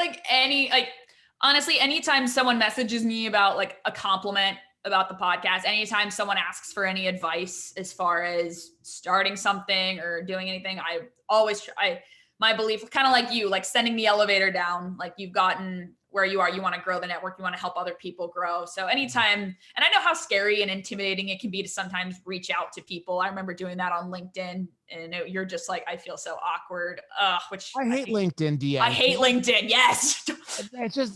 honestly, anytime someone messages me about like a compliment about the podcast, anytime someone asks for any advice as far as starting something or doing anything, I always try. My belief, kind of like you, like sending the elevator down, like you've gotten where you are, you want to grow the network, you want to help other people grow. So anytime, and I know how scary and intimidating it can be to sometimes reach out to people. I remember doing that on LinkedIn, and you're just like, I feel so awkward. Which I hate LinkedIn DMs. I hate LinkedIn. Yes.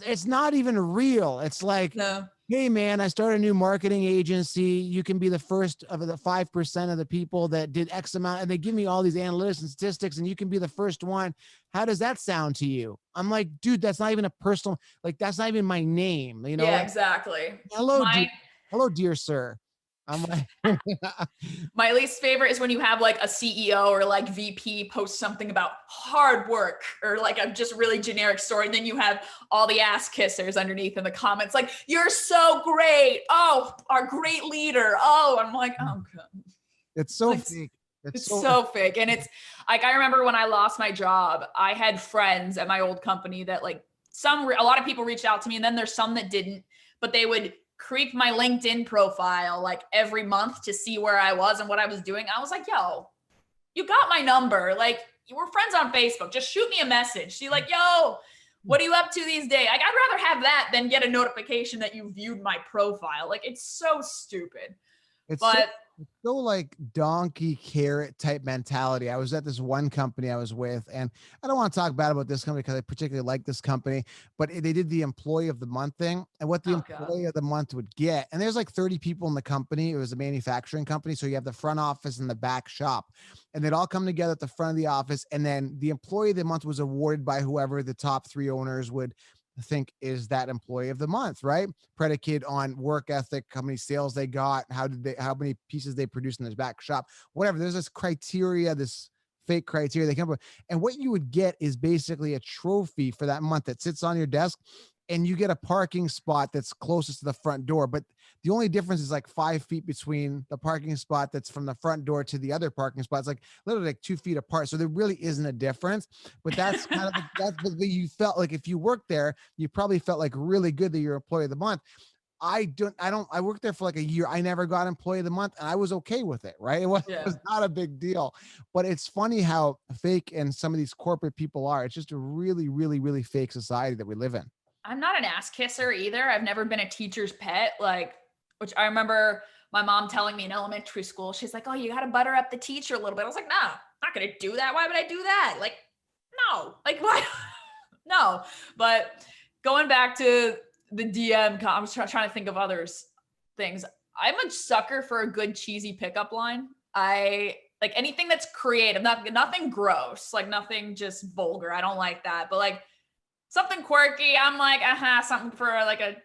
It's not even real. It's like, no. Hey man, I started a new marketing agency. You can be the first of the 5% of the people that did X amount. And they give me all these analytics and statistics and you can be the first one. How does that sound to you? I'm like, dude, that's not even a personal, like, that's not even my name. Yeah, like, exactly. Hello, dear sir. I'm like, my least favorite is when you have like a CEO or like VP post something about hard work or like a just really generic story. And then you have all the ass kissers underneath in the comments, like, you're so great. Oh, our great leader. Oh, I'm like, oh God. It's so fake. It's so fake. And it's like, I remember when I lost my job, I had friends at my old company that like a lot of people reached out to me, and then there's some that didn't, but they would creep my LinkedIn profile like every month to see where I was and what I was doing. I was like, yo, you got my number. Like, we're friends on Facebook. Just shoot me a message. See, like, yo, what are you up to these days? Like, I'd rather have that than get a notification that you viewed my profile. Like, it's so stupid. So like donkey carrot type mentality. I was at this one company I was with, and I don't want to talk bad about this company because I particularly like this company, but they did the employee of the month thing, and what the Oh God. employee of the month would get. And there's like 30 people in the company. It was a manufacturing company. So you have the front office and the back shop, and they'd all come together at the front of the office. And then the employee of the month was awarded by whoever the top three owners would think is that employee of the month, right? Predicated on work ethic, how many sales they got, how many pieces they produced in this back shop, whatever. There's this criteria, this fake criteria they come up with. And what you would get is basically a trophy for that month that sits on your desk, and you get a parking spot that's closest to the front door. But the only difference is like 5 feet between the parking spot that's from the front door to the other parking spot. It's like literally like 2 feet apart. So there really isn't a difference. But that's kind of that's the way you felt like if you worked there, you probably felt like really good that you're employee of the month. I worked there for like a year. I never got employee of the month, and I was okay with it. Right. It Yeah. was not a big deal, but it's funny how fake and some of these corporate people are. It's just a really, really, really fake society that we live in. I'm not an ass kisser either. I've never been a teacher's pet, like, which I remember my mom telling me in elementary school. She's like, "Oh, you got to butter up the teacher a little bit." I was like, "No, not gonna do that. Why would I do that? Like, no, like why? No." But going back to the I was trying to think of others things. I'm a sucker for a good cheesy pickup line. I like anything that's creative, nothing gross, like nothing just vulgar. I don't like that, but like something quirky. I'm like, something for like a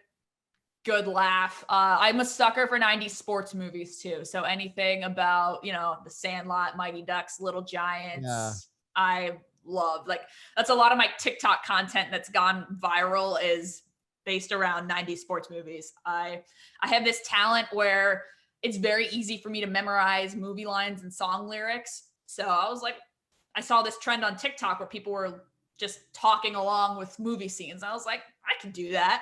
good laugh. I'm a sucker for 90s sports movies too. So anything about, The Sandlot, Mighty Ducks, Little Yeah. Giants, I love. Like that's a lot of my TikTok content that's gone viral is based around 90s sports movies. I have this talent where it's very easy for me to memorize movie lines and song lyrics. So I was like, I saw this trend on TikTok where people were just talking along with movie scenes. I was like, I can do that.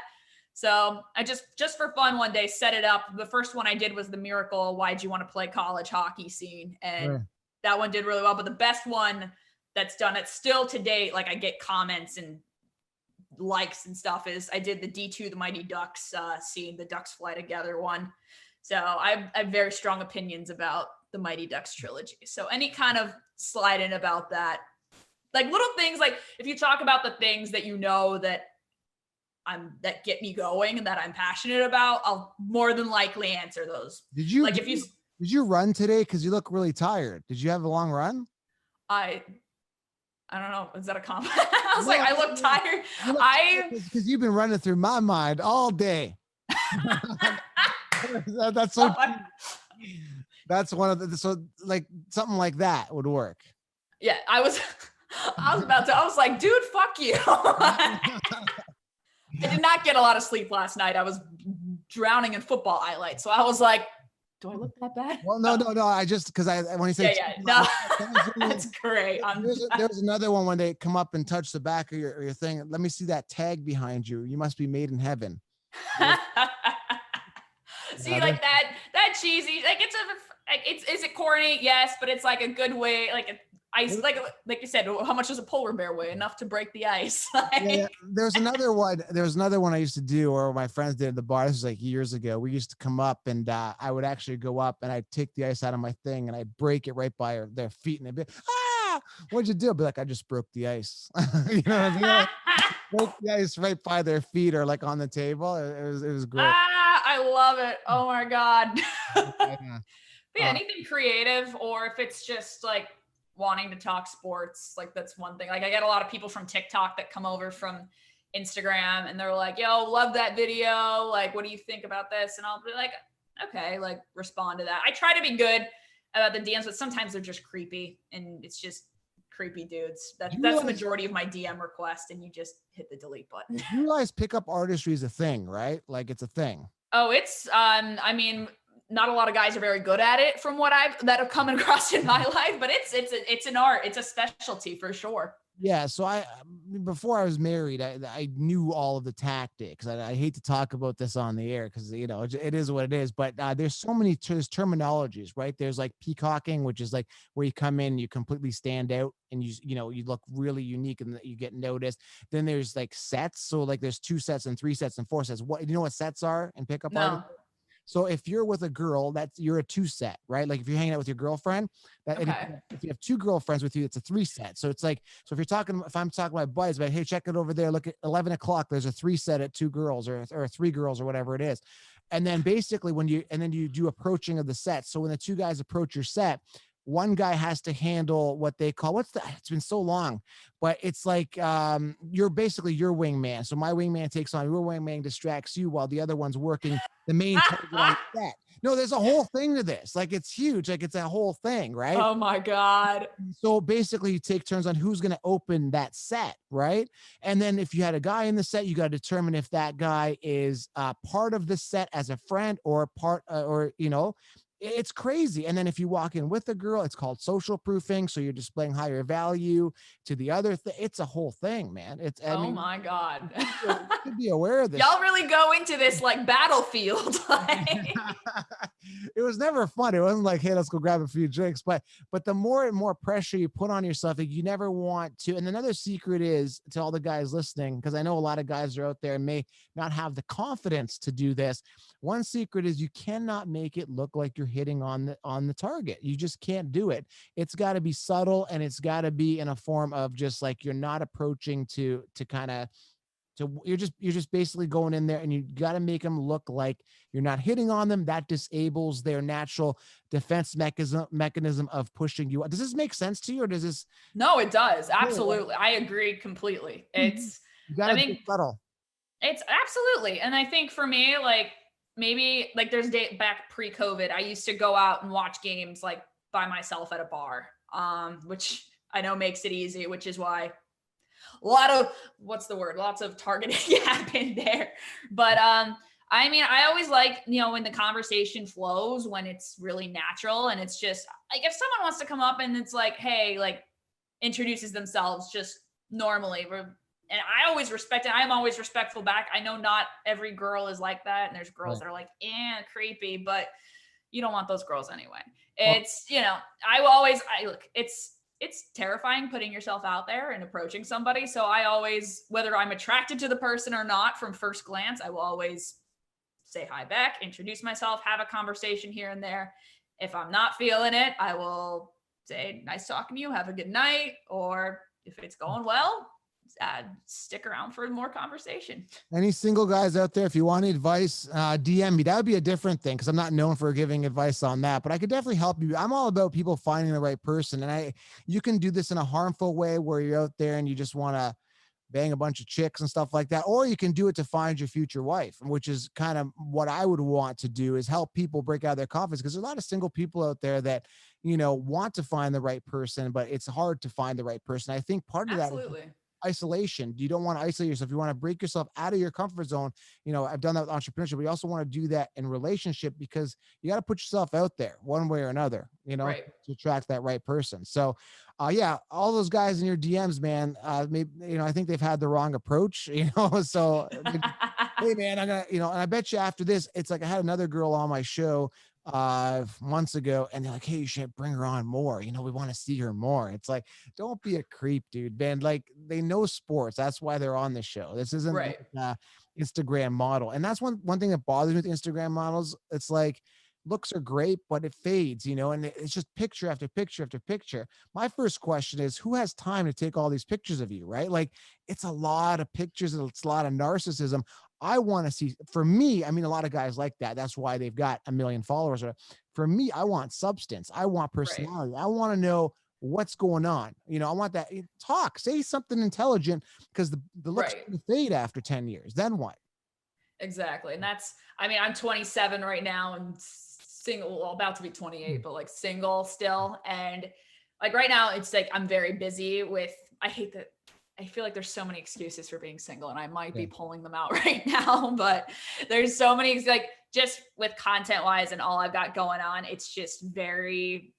So I just for fun one day set it up. The first one I did was the Miracle, "Why'd you want to play college hockey" scene. And Sure. that one did really well. But the best one that's done it still to date, like I get comments and likes and stuff, is I did the D2, the Mighty Ducks scene, the Ducks Fly Together one. So I have very strong opinions about the Mighty Ducks trilogy. So any kind of slide in about that, like little things, like if you talk about the things that that get me going and that I'm passionate about, I'll more than likely answer those. Did you Like did if you, you, did you run today? Because you look really tired. Did you have a long run? I don't know, is that a comment? I was like, I look tired. Because you've been running through my mind all day. That's so. That's one of the so like something like that would work. Yeah, I was like, dude, fuck you. I did not get a lot of sleep last night. I was drowning in football highlights. So I was like, do I look that bad? Well, no. I just because when you say no, that's great. There's another one when they come up and touch the back of your thing. Let me see that tag behind you. You must be made in heaven. See, like that cheesy, like is it corny? Yes, but it's like a good way, like ice, like you said, how much does a polar bear weigh? Enough to break the ice. Yeah. There's another one I used to do, or my friends did at the bar. This was like years ago. We used to come up, and I would actually go up and I'd take the ice out of my thing and I'd break it right by their feet, and they'd be, what'd you do? I'd be like, I just broke the ice. You know what I mean? Like, broke the ice right by their feet or like on the table. It was great. I love it. Oh my God. Yeah. But yeah, anything creative, or if it's just like wanting to talk sports, like that's one thing. Like I get a lot of people from TikTok that come over from Instagram and they're like, "Yo, love that video. Like, what do you think about this?" And I'll be like, okay, like respond to that. I try to be good about the DMs, but sometimes they're just creepy, and it's just creepy dudes. That's the majority of my DM request, and you just hit the delete button. You realize pickup artistry is a thing, right? Like it's a thing. Oh, it's I mean, not a lot of guys are very good at it from what that have come across in my life, but it's an art. It's a specialty for sure. Yeah. So before I was married, I knew all of the tactics. I hate to talk about this on the air because, it is what it is, but there's so many there's terminologies, right? There's like peacocking, which is like where you come in, you completely stand out and you look really unique and you get noticed. Then there's like sets. So like there's 2 sets and 3 sets and 4 sets. What, you know what sets are in pickup No. artists? So if you're with a girl, you're a 2-set, right? Like if you're hanging out with your girlfriend, and Okay. if you have 2 girlfriends with you, it's a 3-set. So it's like, so if I'm talking to my buddies about, hey, check it over there, look at 11 o'clock, there's a 3-set at 2 girls or 3 girls or whatever it is. And then basically you do approaching of the set. So when the 2 guys approach your set, one guy has to handle what they call, it's been so long, but it's like, you're basically your wingman. So my wingman takes on your wingman, distracts you while the other one's working the main target on the set. No, there's a whole thing to this. Like, it's huge. Like, it's a whole thing, right? Oh my God. So basically you take turns on who's going to open that set, right? And then if you had a guy in the set, you got to determine if that guy is part of the set as a friend or part, or, it's crazy. And then if you walk in with a girl, it's called social proofing. So you're displaying higher value to the other thing. It's a whole thing, man. My God. You should be aware of this. Y'all really go into this like battlefield. It was never fun. It wasn't like, hey, let's go grab a few drinks. But the more and more pressure you put on yourself, like, you never want to. And another secret is, to all the guys listening, because I know a lot of guys are out there and may not have the confidence to do this. One secret is you cannot make it look like you're hitting on the target. You just can't do it. It's got to be subtle, and it's got to be in a form of just like, you're not approaching to kind of, you're just basically going in there, and you got to make them look like you're not hitting on them. That disables their natural defense mechanism of pushing you. Does this make sense to you, or does this? No, it does. Absolutely. I agree completely. It's, You gotta be subtle. It's absolutely. And I think for me, like, maybe like there's back pre-COVID, I used to go out and watch games like by myself at a bar, which I know makes it easy, which is why lots of targeting happened there. But I mean, I always like, when the conversation flows, when it's really natural, and it's just like, if someone wants to come up and it's like, hey, like, introduces themselves just normally, and I always respect it. I'm always respectful back. I know not every girl is like that, and there's girls that are like, creepy, but you don't want those girls anyway. It's, look, it's terrifying putting yourself out there and approaching somebody. So I always, whether I'm attracted to the person or not from first glance, I will always say hi back, introduce myself, have a conversation here and there. If I'm not feeling it, I will say, nice talking to you, have a good night. Or if it's going well, stick around for more conversation. Any single guys out there, if you want any advice, DM me. That would be a different thing, because I'm not known for giving advice on that, but I could definitely help you. I'm all about people finding the right person, and you can do this in a harmful way where you're out there and you just want to bang a bunch of chicks and stuff like that, or you can do it to find your future wife, which is kind of what I would want to do, is help people break out of their confidence, because there's a lot of single people out there that want to find the right person, but it's hard to find the right person. I think part of that is isolation. You don't want to isolate yourself. You want to break yourself out of your comfort zone. I've done that with entrepreneurship, but you also want to do that in relationship, because you got to put yourself out there one way or another, to attract that right person. So, all those guys in your DMs, man, maybe, I think they've had the wrong approach, so hey man, I'm gonna, and I bet you after this, it's like, I had another girl on my show months ago, and they're like, hey, you should bring her on more, we want to see her more. It's like, don't be a creep, dude, man. Like, they know sports, that's why they're on the show. This isn't like, Instagram model. And that's one thing that bothers me with Instagram models. It's like, looks are great, but it fades, and it's just picture after picture after picture. My first question is, who has time to take all these pictures of you, right? Like, it's a lot of pictures, and it's a lot of narcissism. I want to see, for me, I mean, a lot of guys like that. That's why they've got 1 million followers. For me, I want substance. I want personality. I want to know what's going on. I want that say something intelligent, because the looks fade after 10 years. Then what? Exactly. And I'm 27 right now and single, about to be 28, but like single still. And like right now, it's like, I'm very busy with, I feel like there's so many excuses for being single, and I might be pulling them out right now, but there's so many, like, just with content wise and all I've got going on, it's just very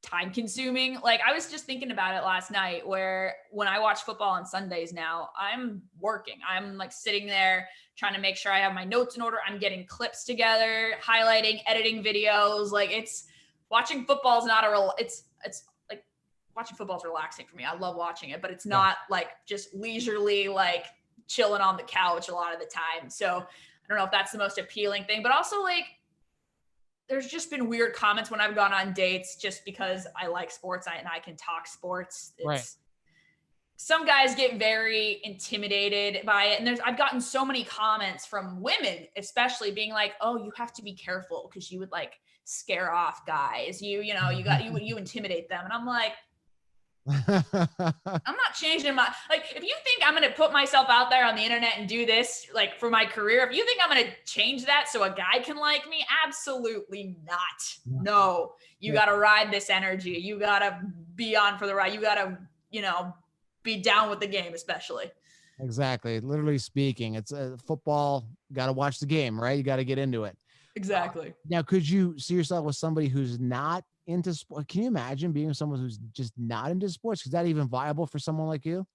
time consuming. Like, I was just thinking about it last night, where when I watch football on Sundays now, I'm working. I'm like sitting there trying to make sure I have my notes in order. I'm getting clips together, highlighting, editing videos. Like, watching football is not it's watching football is relaxing for me. I love watching it, but it's not like just leisurely, like chilling on the couch a lot of the time. So I don't know if that's the most appealing thing, but also like there's just been weird comments when I've gone on dates just because I like sports and I can talk sports. Some guys get very intimidated by it. And I've gotten so many comments from women, especially being like, oh, you have to be careful because you would like scare off guys. You intimidate them. And I'm like, I'm not changing like, if you think I'm going to put myself out there on the internet and do this, like for my career, if you think I'm going to change that so a guy can like me, absolutely not. No, you got to ride this energy. You got to be on for the ride. You got to, be down with the game, especially. Exactly. Literally speaking, it's football. Got to watch the game, right? You got to get into it. Exactly. Now, could you see yourself with somebody who's not into sport? Can you imagine being with someone who's just not into sports? Is that even viable for someone like you?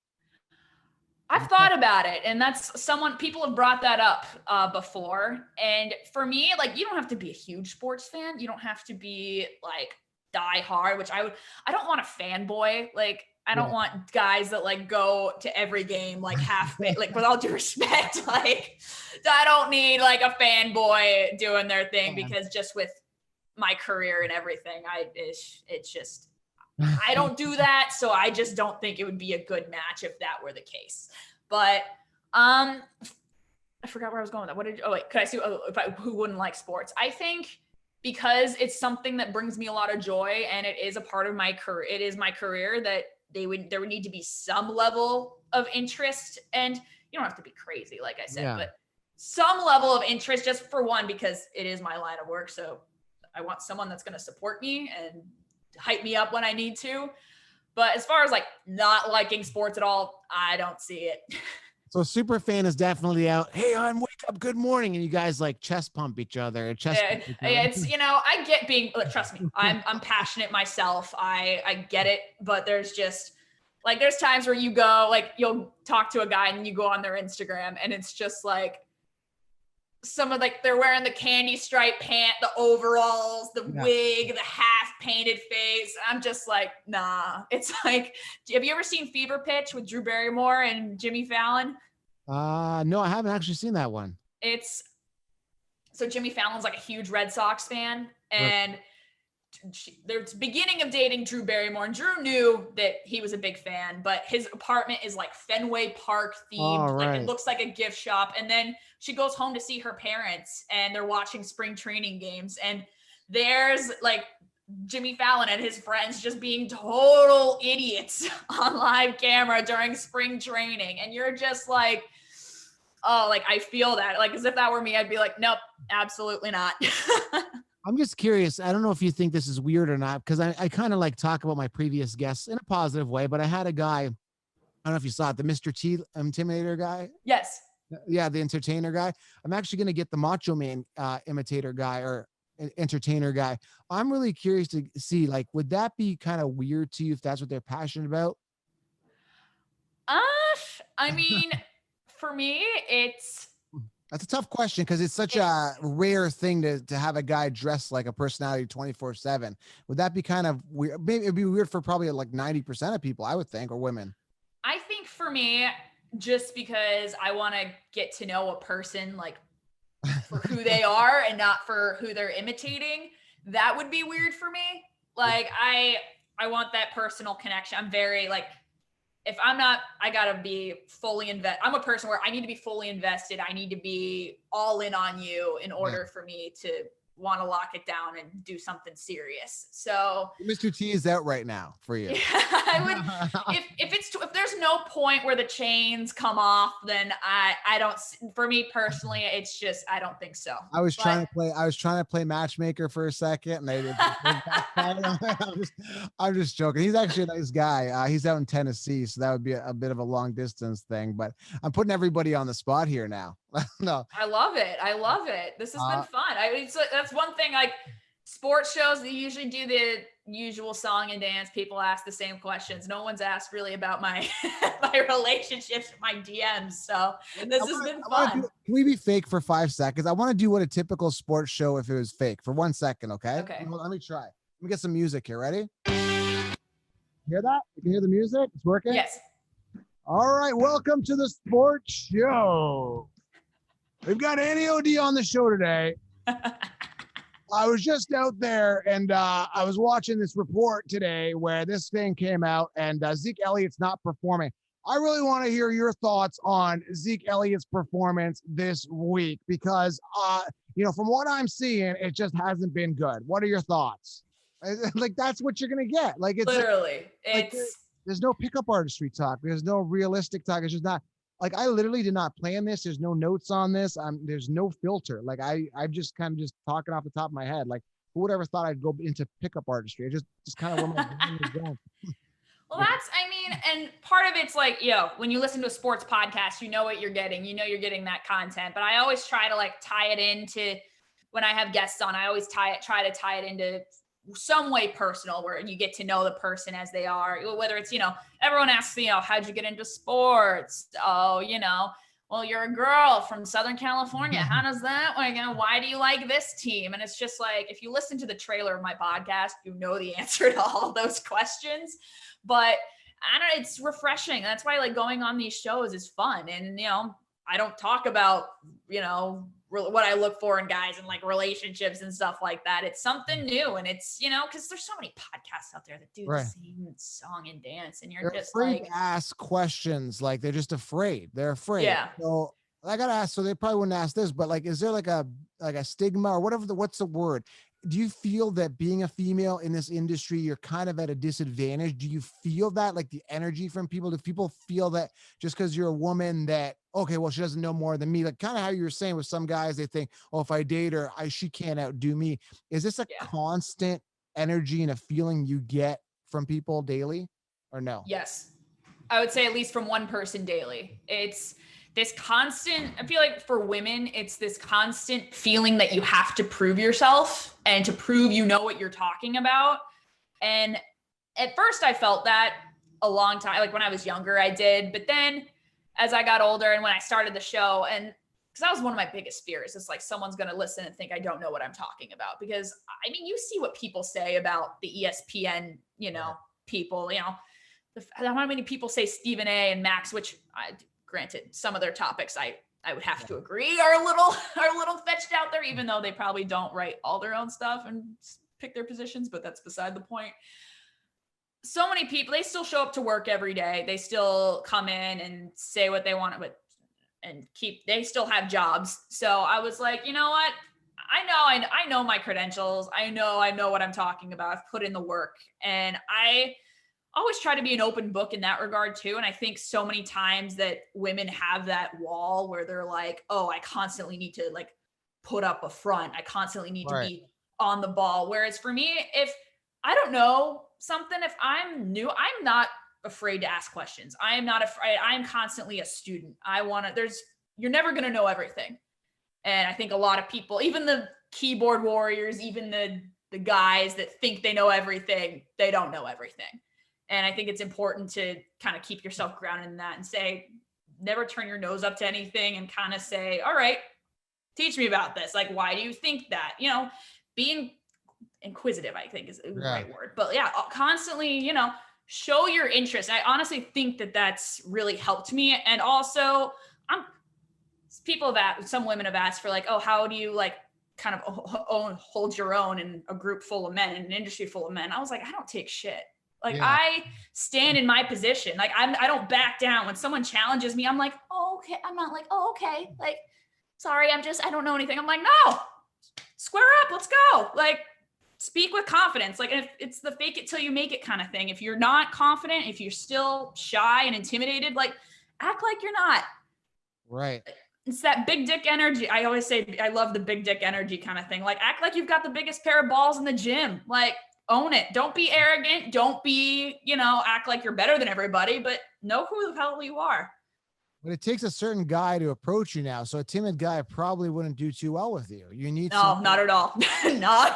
I've thought about it, and that's people have brought that up before. And for me, like, you don't have to be a huge sports fan. You don't have to be like die hard, which I don't want a fanboy. Like, I don't want guys that like go to every game, like like with all due respect, like I don't need like a fanboy doing their thing because just with my career and everything, it's just, I don't do that. So I just don't think it would be a good match if that were the case. But, I forgot where I was going with that. Could I see who wouldn't like sports? I think because it's something that brings me a lot of joy and it is a part of my career. It is my career that there would need to be some level of interest, and you don't have to be crazy, like I said, but some level of interest just for one, because it is my line of work. So I want someone that's going to support me and hype me up when I need to. But as far as like not liking sports at all, I don't see it. So super fan is definitely out. Hey, wake up, good morning. And you guys like chest pump each other. It's, I get being, trust me, I'm passionate myself. I get it, but there's just like, there's times where you go, like you'll talk to a guy and you go on their Instagram and it's just like some of like, they're wearing the candy stripe pant, the overalls, the wig, the half painted face. I'm just like, nah. It's like, have you ever seen Fever Pitch with Drew Barrymore and Jimmy Fallon? No, I haven't actually seen that one. So Jimmy Fallon's like a huge Red Sox fan, and they're beginning of dating Drew Barrymore, and Drew knew that he was a big fan, but his apartment is like Fenway Park themed. Like it looks like a gift shop. And then she goes home to see her parents and they're watching spring training games. And there's like Jimmy Fallon and his friends just being total idiots on live camera during spring training. And you're just like, oh, like I feel that. Like as if that were me, I'd be like, nope, absolutely not. I'm just curious. I don't know if you think this is weird or not, because I kind of like talk about my previous guests in a positive way, but I had a guy, I don't know if you saw it, the Mr. T Intimidator guy. Yes. Yeah, the entertainer guy. I'm actually going to get the Macho Man imitator guy or entertainer guy. I'm really curious to see, like, would that be kind of weird to you if that's what they're passionate about? I mean, for me, that's a tough question because it's such a rare thing to have a guy dressed like a personality 24/7. Would that be kind of weird? Maybe it'd be weird for probably like 90% of people, I would think, or women. I think for me, just because I want to get to know a person like for who they are and not for who they're imitating, that would be weird for me. Like I want that personal connection. I'm very like, if I'm not, I gotta be fully invested. I'm a person where I need to be fully invested. I need to be all in on you in order for me to want to lock it down and do something serious. So Mr. T is out right now for you. Yeah, I would, if there's no point where the chains come off, then I don't, for me personally, it's just, I don't think so. I was trying to play matchmaker for a second and I'm just joking. He's actually a nice guy. He's out in Tennessee, so that would be a bit of a long distance thing, but I'm putting everybody on the spot here now. No, I love it. This has been fun. So that's one thing, like sports shows, they usually do the usual song and dance. People ask the same questions. No one's asked really about my my relationships, my DMs. So this has been fun. Can we be fake for 5 seconds? I want to do what a typical sports show if it was fake for 1 second. Okay. Let me try. Let me get some music here. Ready? Hear that? You can hear the music? It's working? Yes. All right. Welcome to the sports show. We've got Annie OD on the show today. I was just out there and I was watching this report today where this thing came out and Zeke Elliott's not performing. I really want to hear your thoughts on Zeke Elliott's performance this week because, from what I'm seeing, it just hasn't been good. What are your thoughts? Like, that's what you're going to get. Like, it's literally, like, there's no pickup artistry talk. There's no realistic talk. It's just not. Like, I literally did not plan this. There's no notes on this. There's no filter. Like, I'm just kind of just talking off the top of my head. Like, who would ever thought I'd go into pickup artistry? I just kind of where my brain was going. Well, and part of it's like, when you listen to a sports podcast, you know what you're getting. You know you're getting that content. But I always try to like tie it into when I have guests on. I always try to tie it into some way personal where you get to know the person as they are, whether it's, everyone asks me, how'd you get into sports? Oh, well, you're a girl from Southern California. How does that work? Why do you like this team? And it's just like, if you listen to the trailer of my podcast, you know the answer to all those questions, but it's refreshing. That's why like going on these shows is fun. And, I don't talk about, what I look for in guys and like relationships and stuff like that. It's something new. And it's, because there's so many podcasts out there that do the same song and dance. And they're just afraid like, to ask questions. Like, they're just afraid. They're afraid. Yeah. So I got to ask, so they probably wouldn't ask this, but like, is there like a stigma or what's the word? Do you feel that being a female in this industry, you're kind of at a disadvantage? Do you feel that, like the energy from people? Do people feel that just because you're a woman that, okay, well, she doesn't know more than me? Like kind of how you were saying with some guys, they think, oh, if I date her, she can't outdo me. Is this a constant energy and a feeling you get from people daily or no? Yes. I would say at least from one person daily. It's this constant, I feel like for women, it's this constant feeling that you have to prove yourself and to prove you know what you're talking about. And at first I felt that a long time, like when I was younger, I did. But then as I got older and when I started the show, and because that was one of my biggest fears, it's like someone's going to listen and think I don't know what I'm talking about. Because you see what people say about the ESPN, people, how many people say Stephen A and Max, which granted, some of their topics I would have to agree are a little fetched out there, even though they probably don't write all their own stuff and pick their positions, but that's beside the point. So many people, they still show up to work every day. They still come in and say what they want, they still have jobs. So I was like, you know what? I know my credentials. I know what I'm talking about. I've put in the work, and I always try to be an open book in that regard too. And I think so many times that women have that wall where they're like, oh, I constantly need to like put up a front. I constantly need to be on the ball. Whereas for me, if I don't know something, if I'm new, I'm not afraid to ask questions. I am not afraid. I'm constantly a student. You're never going to know everything. And I think a lot of people, even the keyboard warriors, even the guys that think they know everything, they don't know everything. And I think it's important to kind of keep yourself grounded in that and say, never turn your nose up to anything and kind of say, all right, teach me about this. Like, why do you think that? Being inquisitive, I think is the right word. But constantly, show your interest. And I honestly think that that's really helped me. And also, some women have asked for like, oh, how do you like kind of hold your own in a group full of men, in an industry full of men? I was like, I don't take shit. Like I stand in my position. Like I don't back down. When someone challenges me, I'm like, oh, okay. I'm not like, oh, okay. Like, sorry, I don't know anything. I'm like, no, square up. Let's go. Like, speak with confidence. Like, if it's the fake it till you make it kind of thing. If you're not confident, if you're still shy and intimidated, like act like you're not. Right. It's that big dick energy. I always say, I love the big dick energy kind of thing. Like act like you've got the biggest pair of balls in the gym. Like, own it. Don't be arrogant. Don't be, act like you're better than everybody, but know who the hell you are. But it takes a certain guy to approach you now. So a timid guy probably wouldn't do too well with you. You need not at all. No,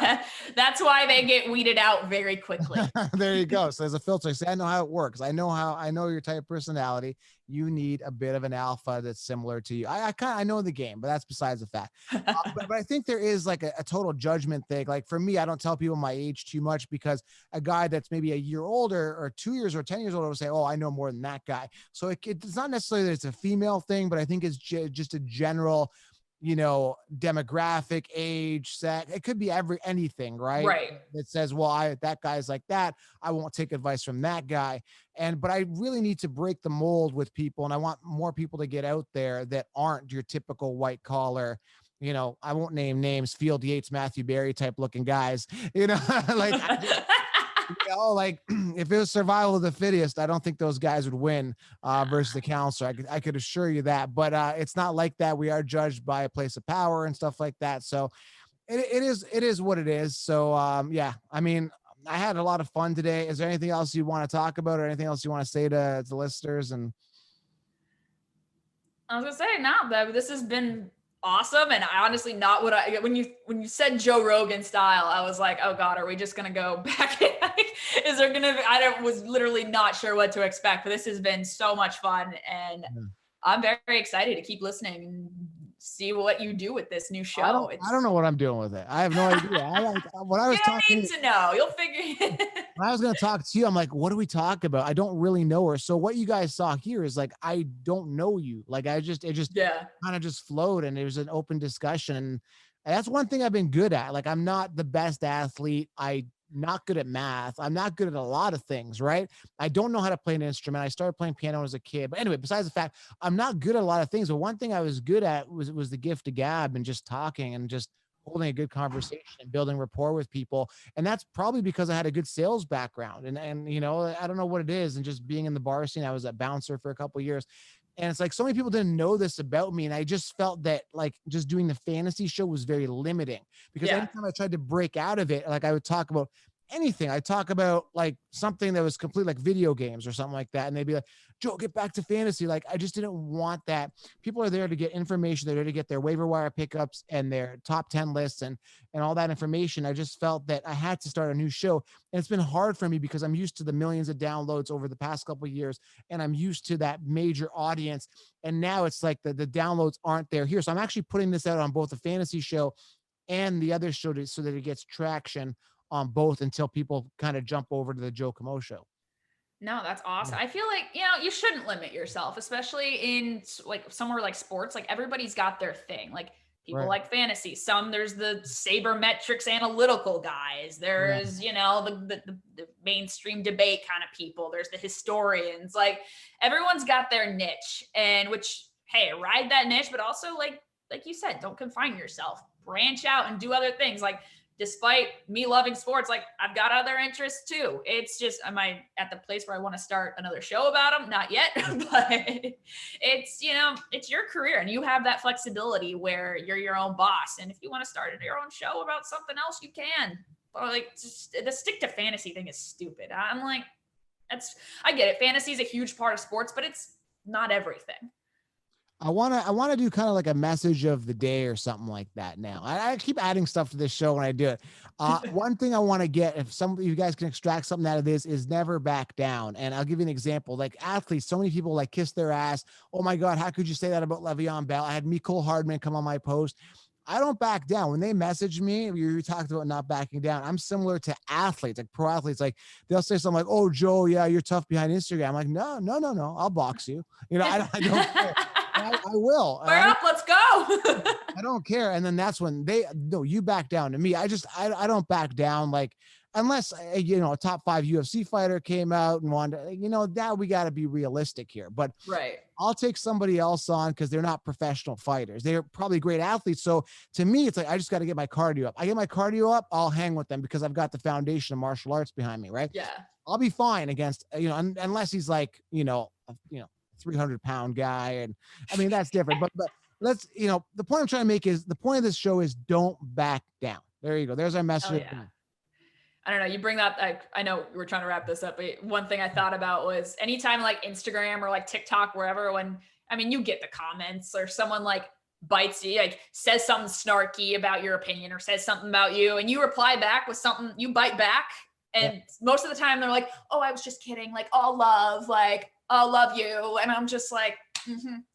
that's why they get weeded out very quickly. There you go. So there's a filter. See, I know how it works. I know your type of personality. You need a bit of an alpha that's similar to you. I know the game, but that's besides the fact. But I think there is like a total judgment thing. Like for me, I don't tell people my age too much because a guy that's maybe a year older or 2 years or 10 years older will say, oh, I know more than that guy. So it's not necessarily that it's a female thing, but I think it's just a general, demographic, age, sex. It could be anything, right? Right. That says, well, that guy's like that. I won't take advice from that guy. But I really need to break the mold with people. And I want more people to get out there that aren't your typical white collar, I won't name names, Field Yates, Matthew Berry type looking guys, like, like if it was survival of the fittest, I don't think those guys would win versus the counselor. I could assure you that, but it's not like that. We are judged by a place of power and stuff like that. So it is what it is. So yeah, I mean, I had a lot of fun today. Is there anything else you want to talk about or anything else you want to say to the listeners? And I was gonna say, no, this has been awesome. And I honestly not what when you said Joe Rogan style, I was like, oh God, are we just gonna go back? Is there gonna be, was literally not sure what to expect, but this has been so much fun. And I'm very excited to keep listening and see what you do with this new show. I don't know what I'm doing with it. I have no idea. When I was you don't need to know. You'll figure it. When I was going to talk to you, I'm like, what do we talk about? I don't really know her. So what you guys saw here is like, I don't know you. Like it just kind of just flowed and it was an open discussion. And that's one thing I've been good at. Like, I'm not the best athlete. I'm not good at math. I'm not good at a lot of things, right? I don't know how to play an instrument. I started playing piano as a kid. But anyway, besides the fact I'm not good at a lot of things, but one thing I was good at was the gift of gab and just talking and just holding a good conversation and building rapport with people. And that's probably because I had a good sales background. And I don't know what it is. And just being in the bar scene, I was a bouncer for a couple of years. And it's like so many people didn't know this about me. And I just felt that like just doing the fantasy show was very limiting because anytime I tried to break out of it, like I would talk about anything. I talk about like something that was complete like video games or something like that. And they'd be like, Joe, get back to fantasy. Like, I just didn't want that. People are there to get information. They're there to get their waiver wire pickups and their top 10 lists and all that information. I just felt that I had to start a new show. And it's been hard for me because I'm used to the millions of downloads over the past couple of years. And I'm used to that major audience. And now it's like the downloads aren't there here. So I'm actually putting this out on both the fantasy show and the other show so that it gets traction on both until people kind of jump over to the Joe Kamo show. No, that's awesome. I feel like, you shouldn't limit yourself, especially in like somewhere like sports. Like everybody's got their thing. Like people like fantasy. There's the sabermetrics analytical guys. There's, the mainstream debate kind of people. There's the historians. Like everyone's got their niche and hey, ride that niche, but also like you said, don't confine yourself, branch out and do other things. Like, despite me loving sports, like I've got other interests too. It's just, am I at the place where I want to start another show about them? Not yet, but it's, it's your career and you have that flexibility where you're your own boss. And if you want to start your own show about something else, you can. But like, just the stick to fantasy thing is stupid. I'm like, I get it. Fantasy is a huge part of sports, but it's not everything. I want to do kind of like a message of the day or something like that. Now I keep adding stuff to this show when I do it. One thing I want to get, if some of you guys can extract something out of this, is never back down. And I'll give you an example. Like athletes, so many people like kiss their ass. Oh my God, how could you say that about Le'Veon Bell? I had Mecole Hardman come on my post. I don't back down. When they message me, you talked about not backing down. I'm similar to athletes, like pro athletes. Like they'll say something like, "Oh, Joe, yeah, you're tough behind Instagram." I'm like, no, I'll box you. I don't care. I will. We're up. Let's go. I don't care. And then that's when you back down to me. I don't back down. Like, unless, a top 5 UFC fighter came out and wanted, that we got to be realistic here, but right. I'll take somebody else on because they're not professional fighters. They're probably great athletes. So to me, it's like, I just got to get my cardio up. I get my cardio up, I'll hang with them because I've got the foundation of martial arts behind me. Right. Yeah. I'll be fine against, unless he's like, 300-pound guy. And I mean, that's different, but let's, the point I'm trying to make is the point of this show is don't back down. There you go. There's our message. Oh, yeah. I don't know. You bring that. I know we're trying to wrap this up, but one thing I thought about was anytime like Instagram or like TikTok, wherever, you get the comments or someone like bites you, like says something snarky about your opinion or says something about you and you reply back with something, you bite back. And most of the time they're like, oh, I was just kidding. Like all love, like, I'll love you. And I'm just like,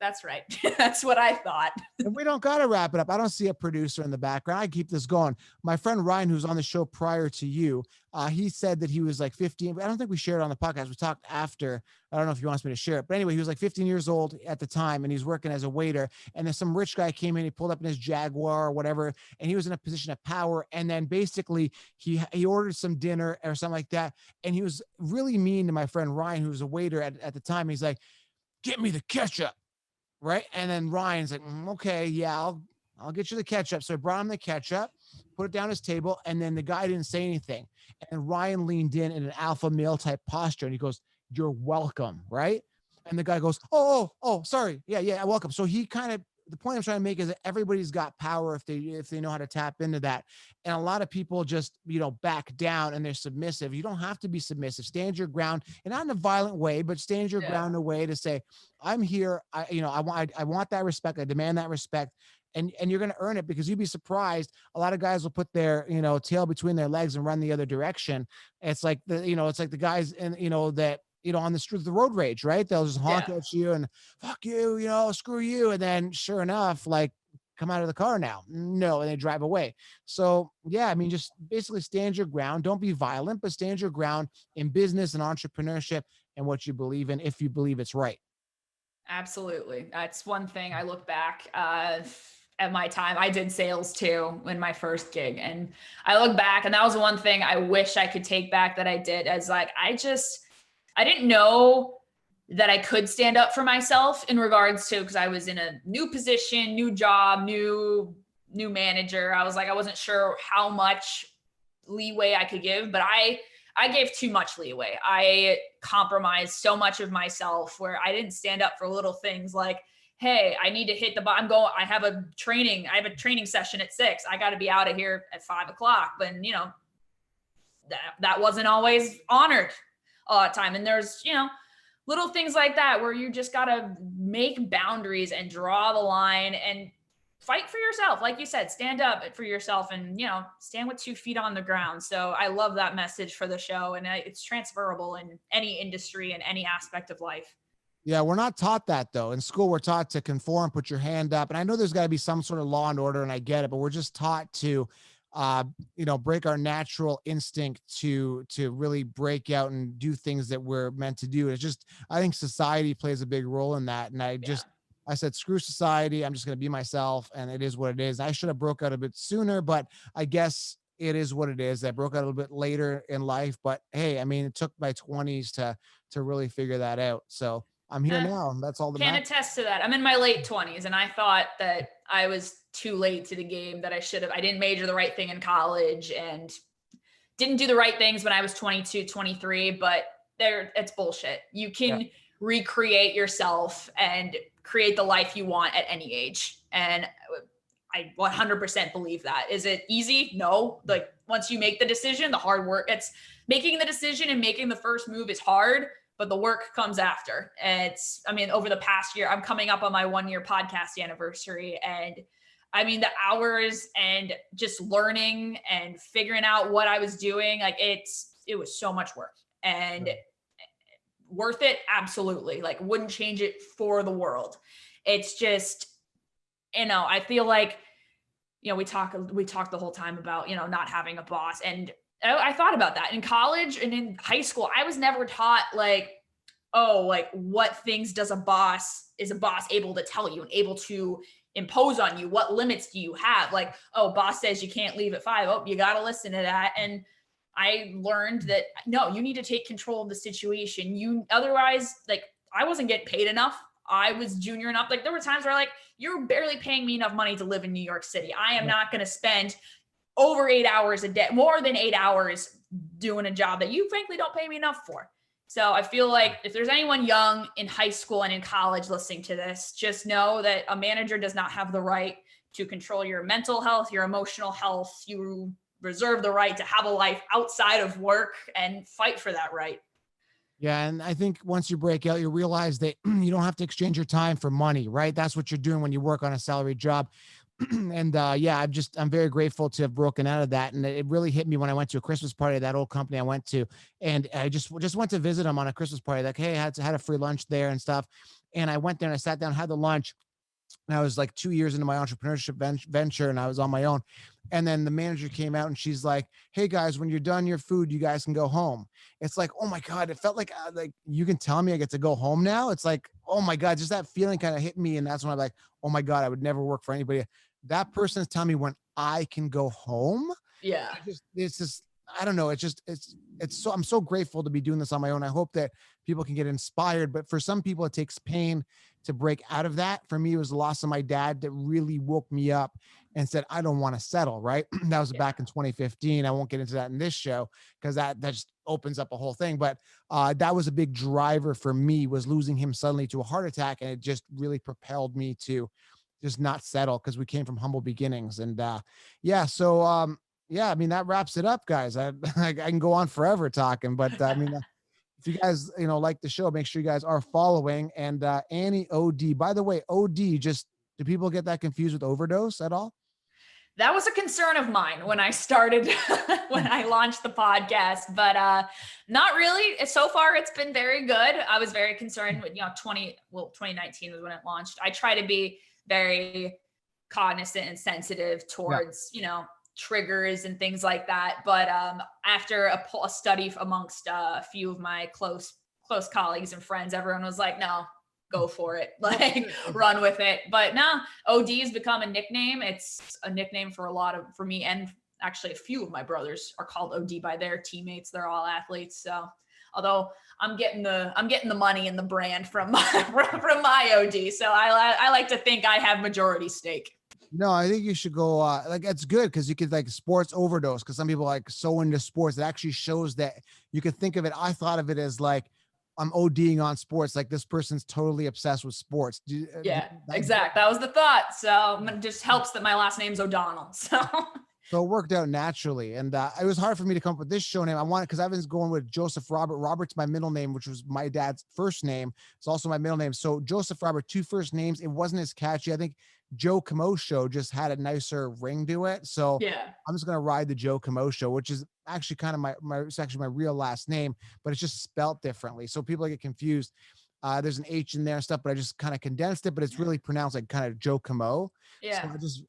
That's right. That's what I thought. And we don't got to wrap it up. I don't see a producer in the background. I keep this going. My friend Ryan, who's on the show prior to you, he said that he was like 15. But I don't think we shared it on the podcast. We talked after. I don't know if he wants me to share it. But anyway, he was like 15 years old at the time, and he's working as a waiter. And then some rich guy came in. He pulled up in his Jaguar or whatever, and he was in a position of power. And then basically he ordered some dinner or something like that. And he was really mean to my friend Ryan, who was a waiter at the time. He's like, "Get me the ketchup." Right. And then Ryan's like, okay, yeah, I'll get you the ketchup. So I brought him the ketchup, put it down his table. And then the guy didn't say anything. And Ryan leaned in an alpha male type posture. And he goes, "You're welcome." Right. And the guy goes, oh, sorry. Yeah. Welcome. So he kind of, the point I'm trying to make is that everybody's got power if they know how to tap into that. And a lot of people just, back down and they're submissive. You don't have to be submissive. Stand your ground, and not in a violent way, but stand your ground in a way to say, I'm here. I want that respect. I demand that respect. And you're going to earn it, because you'd be surprised. A lot of guys will put their, tail between their legs and run the other direction. It's like the guys that, on the street, the road rage, right? They'll just honk at you and fuck you, screw you. And then sure enough, like, come out of the car now. No. And they drive away. So yeah, I mean, just basically stand your ground. Don't be violent, but stand your ground in business and entrepreneurship and what you believe in, if you believe it's right. Absolutely. That's one thing I look back, at my time. I did sales too in my first gig. And I look back, and that was one thing I wish I could take back that I did, as like, I didn't know that I could stand up for myself in regards to, because I was in a new position, new job, new manager. I wasn't sure how much leeway I could give, but I gave too much leeway. I compromised so much of myself where I didn't stand up for little things like, hey, I need to hit the button. I have a training session at 6. I got to be out of here at 5 o'clock. But that wasn't always honored all the time. And there's, little things like that where you just got to make boundaries and draw the line and fight for yourself. Like you said, stand up for yourself and, stand with 2 feet on the ground. So I love that message for the show, and it's transferable in any industry and any aspect of life. Yeah, we're not taught that though. In school, we're taught to conform, put your hand up. And I know there's got to be some sort of law and order, and I get it, but we're just taught to, break our natural instinct to really break out and do things that we're meant to do. It's just, I think society plays a big role in that. And I said, screw society. I'm just going to be myself, and it is what it is. I should have broke out a bit sooner, but I guess it is what it is. I broke out a little bit later in life, but hey, I mean, it took my 20s to really figure that out. So I'm here now. And that's all that matters. Can attest to that. I'm in my late 20s, and I thought that I was too late to the game, that I didn't major the right thing in college and didn't do the right things when I was 22, 23, but it's bullshit. You can recreate yourself and create the life you want at any age. And I 100% believe that. Is it easy? No. Like, once you make the decision, the hard work, it's making the decision and making the first move is hard, but the work comes after. Over the past year, I'm coming up on my 1-year podcast anniversary. And I mean, the hours and just learning and figuring out what I was doing, like it was so much work, and worth it. Absolutely. Like, wouldn't change it for the world. It's just, I feel like, we talk the whole time about, not having a boss. And I thought about that in college and in high school. I was never taught what things is a boss able to tell you and able to impose on you? What limits do you have? Like, oh, boss says you can't leave at 5. Oh, you got to listen to that. And I learned that, no, you need to take control of the situation. Otherwise, like, I wasn't getting paid enough. I was junior enough. Like, there were times where you're barely paying me enough money to live in New York City. I am not going to spend over 8 hours a day, more than 8 hours doing a job that you frankly don't pay me enough for. So I feel like if there's anyone young in high school and in college listening to this, just know that a manager does not have the right to control your mental health, your emotional health. You reserve the right to have a life outside of work and fight for that right. Yeah. And I think once you break out, you realize that you don't have to exchange your time for money, right? That's what you're doing when you work on a salaried job. And I'm very grateful to have broken out of that. And it really hit me when I went to a Christmas party at that old company I went to. And I just went to visit them on a Christmas party. Like, hey, I had a free lunch there and stuff. And I went there and I sat down, had the lunch. And I was like 2 years into my entrepreneurship venture and I was on my own. And then the manager came out and she's like, "Hey guys, when you're done your food, you guys can go home." It's like, oh my God, it felt like you can tell me I get to go home now. It's like, oh my God, just that feeling kind of hit me. And that's when I'm like, oh my God, I would never work for anybody. That person is telling me when I can go home. Yeah. It's just, I don't know. It's so, I'm so grateful to be doing this on my own. I hope that people can get inspired, but for some people it takes pain to break out of that. For me, it was the loss of my dad that really woke me up and said, I don't want to settle. Right. That was back in 2015. I won't get into that in this show because that just opens up a whole thing. But that was a big driver for me, was losing him suddenly to a heart attack. And it just really propelled me to just not settle, because we came from humble beginnings. And yeah, so yeah, I mean, that wraps it up, guys. I can go on forever talking, but I mean, if you guys, like the show, make sure you guys are following. And Annie OD, by the way, OD, just, do people get that confused with overdose at all? That was a concern of mine when I started, when I launched the podcast, but not really. So far, it's been very good. I was very concerned with, 2019 was when it launched. I try to be very cognizant and sensitive towards, triggers and things like that. But after a study amongst a few of my close colleagues and friends, everyone was like, no, go for it, like run with it. But no, OD has become a nickname. It's a nickname for me, and actually a few of my brothers are called OD by their teammates. They're all athletes. So although I'm getting the money and the brand from my OD. So I like to think I have majority stake. No, I think you should go, it's good because you could sports overdose, because some people so into sports. It actually shows that you could think of it. I thought of it as I'm ODing on sports. Like, this person's totally obsessed with sports. Yeah, exactly. That was the thought. So it just helps that my last name's O'Donnell. So it worked out naturally. And it was hard for me to come up with this show name. because I was going with Joseph Robert. Robert's my middle name, which was my dad's first name. It's also my middle name. So Joseph Robert, 2 first names. It wasn't as catchy. I think Joe Kamo Show just had a nicer ring to it. So yeah, I'm just going to ride the Joe Kamo Show, which is actually kind of it's actually my real last name, but it's just spelt differently. So people get confused. There's an H in there and stuff, but I just kind of condensed it, but it's really pronounced like kind of Joe Kamo. Yeah. So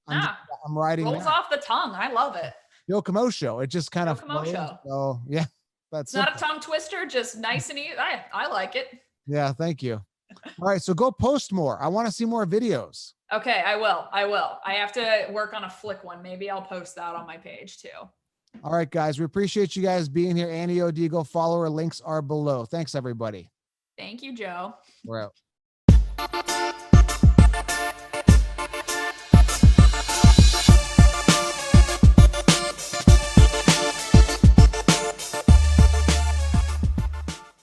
I'm riding. Rolls off the tongue. I love it. Joe Kamo Show. It just kind of flows. So yeah, it's not a tongue twister, just nice and easy. I like it. Yeah. Thank you. All right. So go post more. I want to see more videos. Okay. I will. I have to work on a flick one. Maybe I'll post that on my page too. All right, guys. We appreciate you guys being here. Annie OD, go follow her. Links are below. Thanks, everybody. Thank you, Joe. We're out.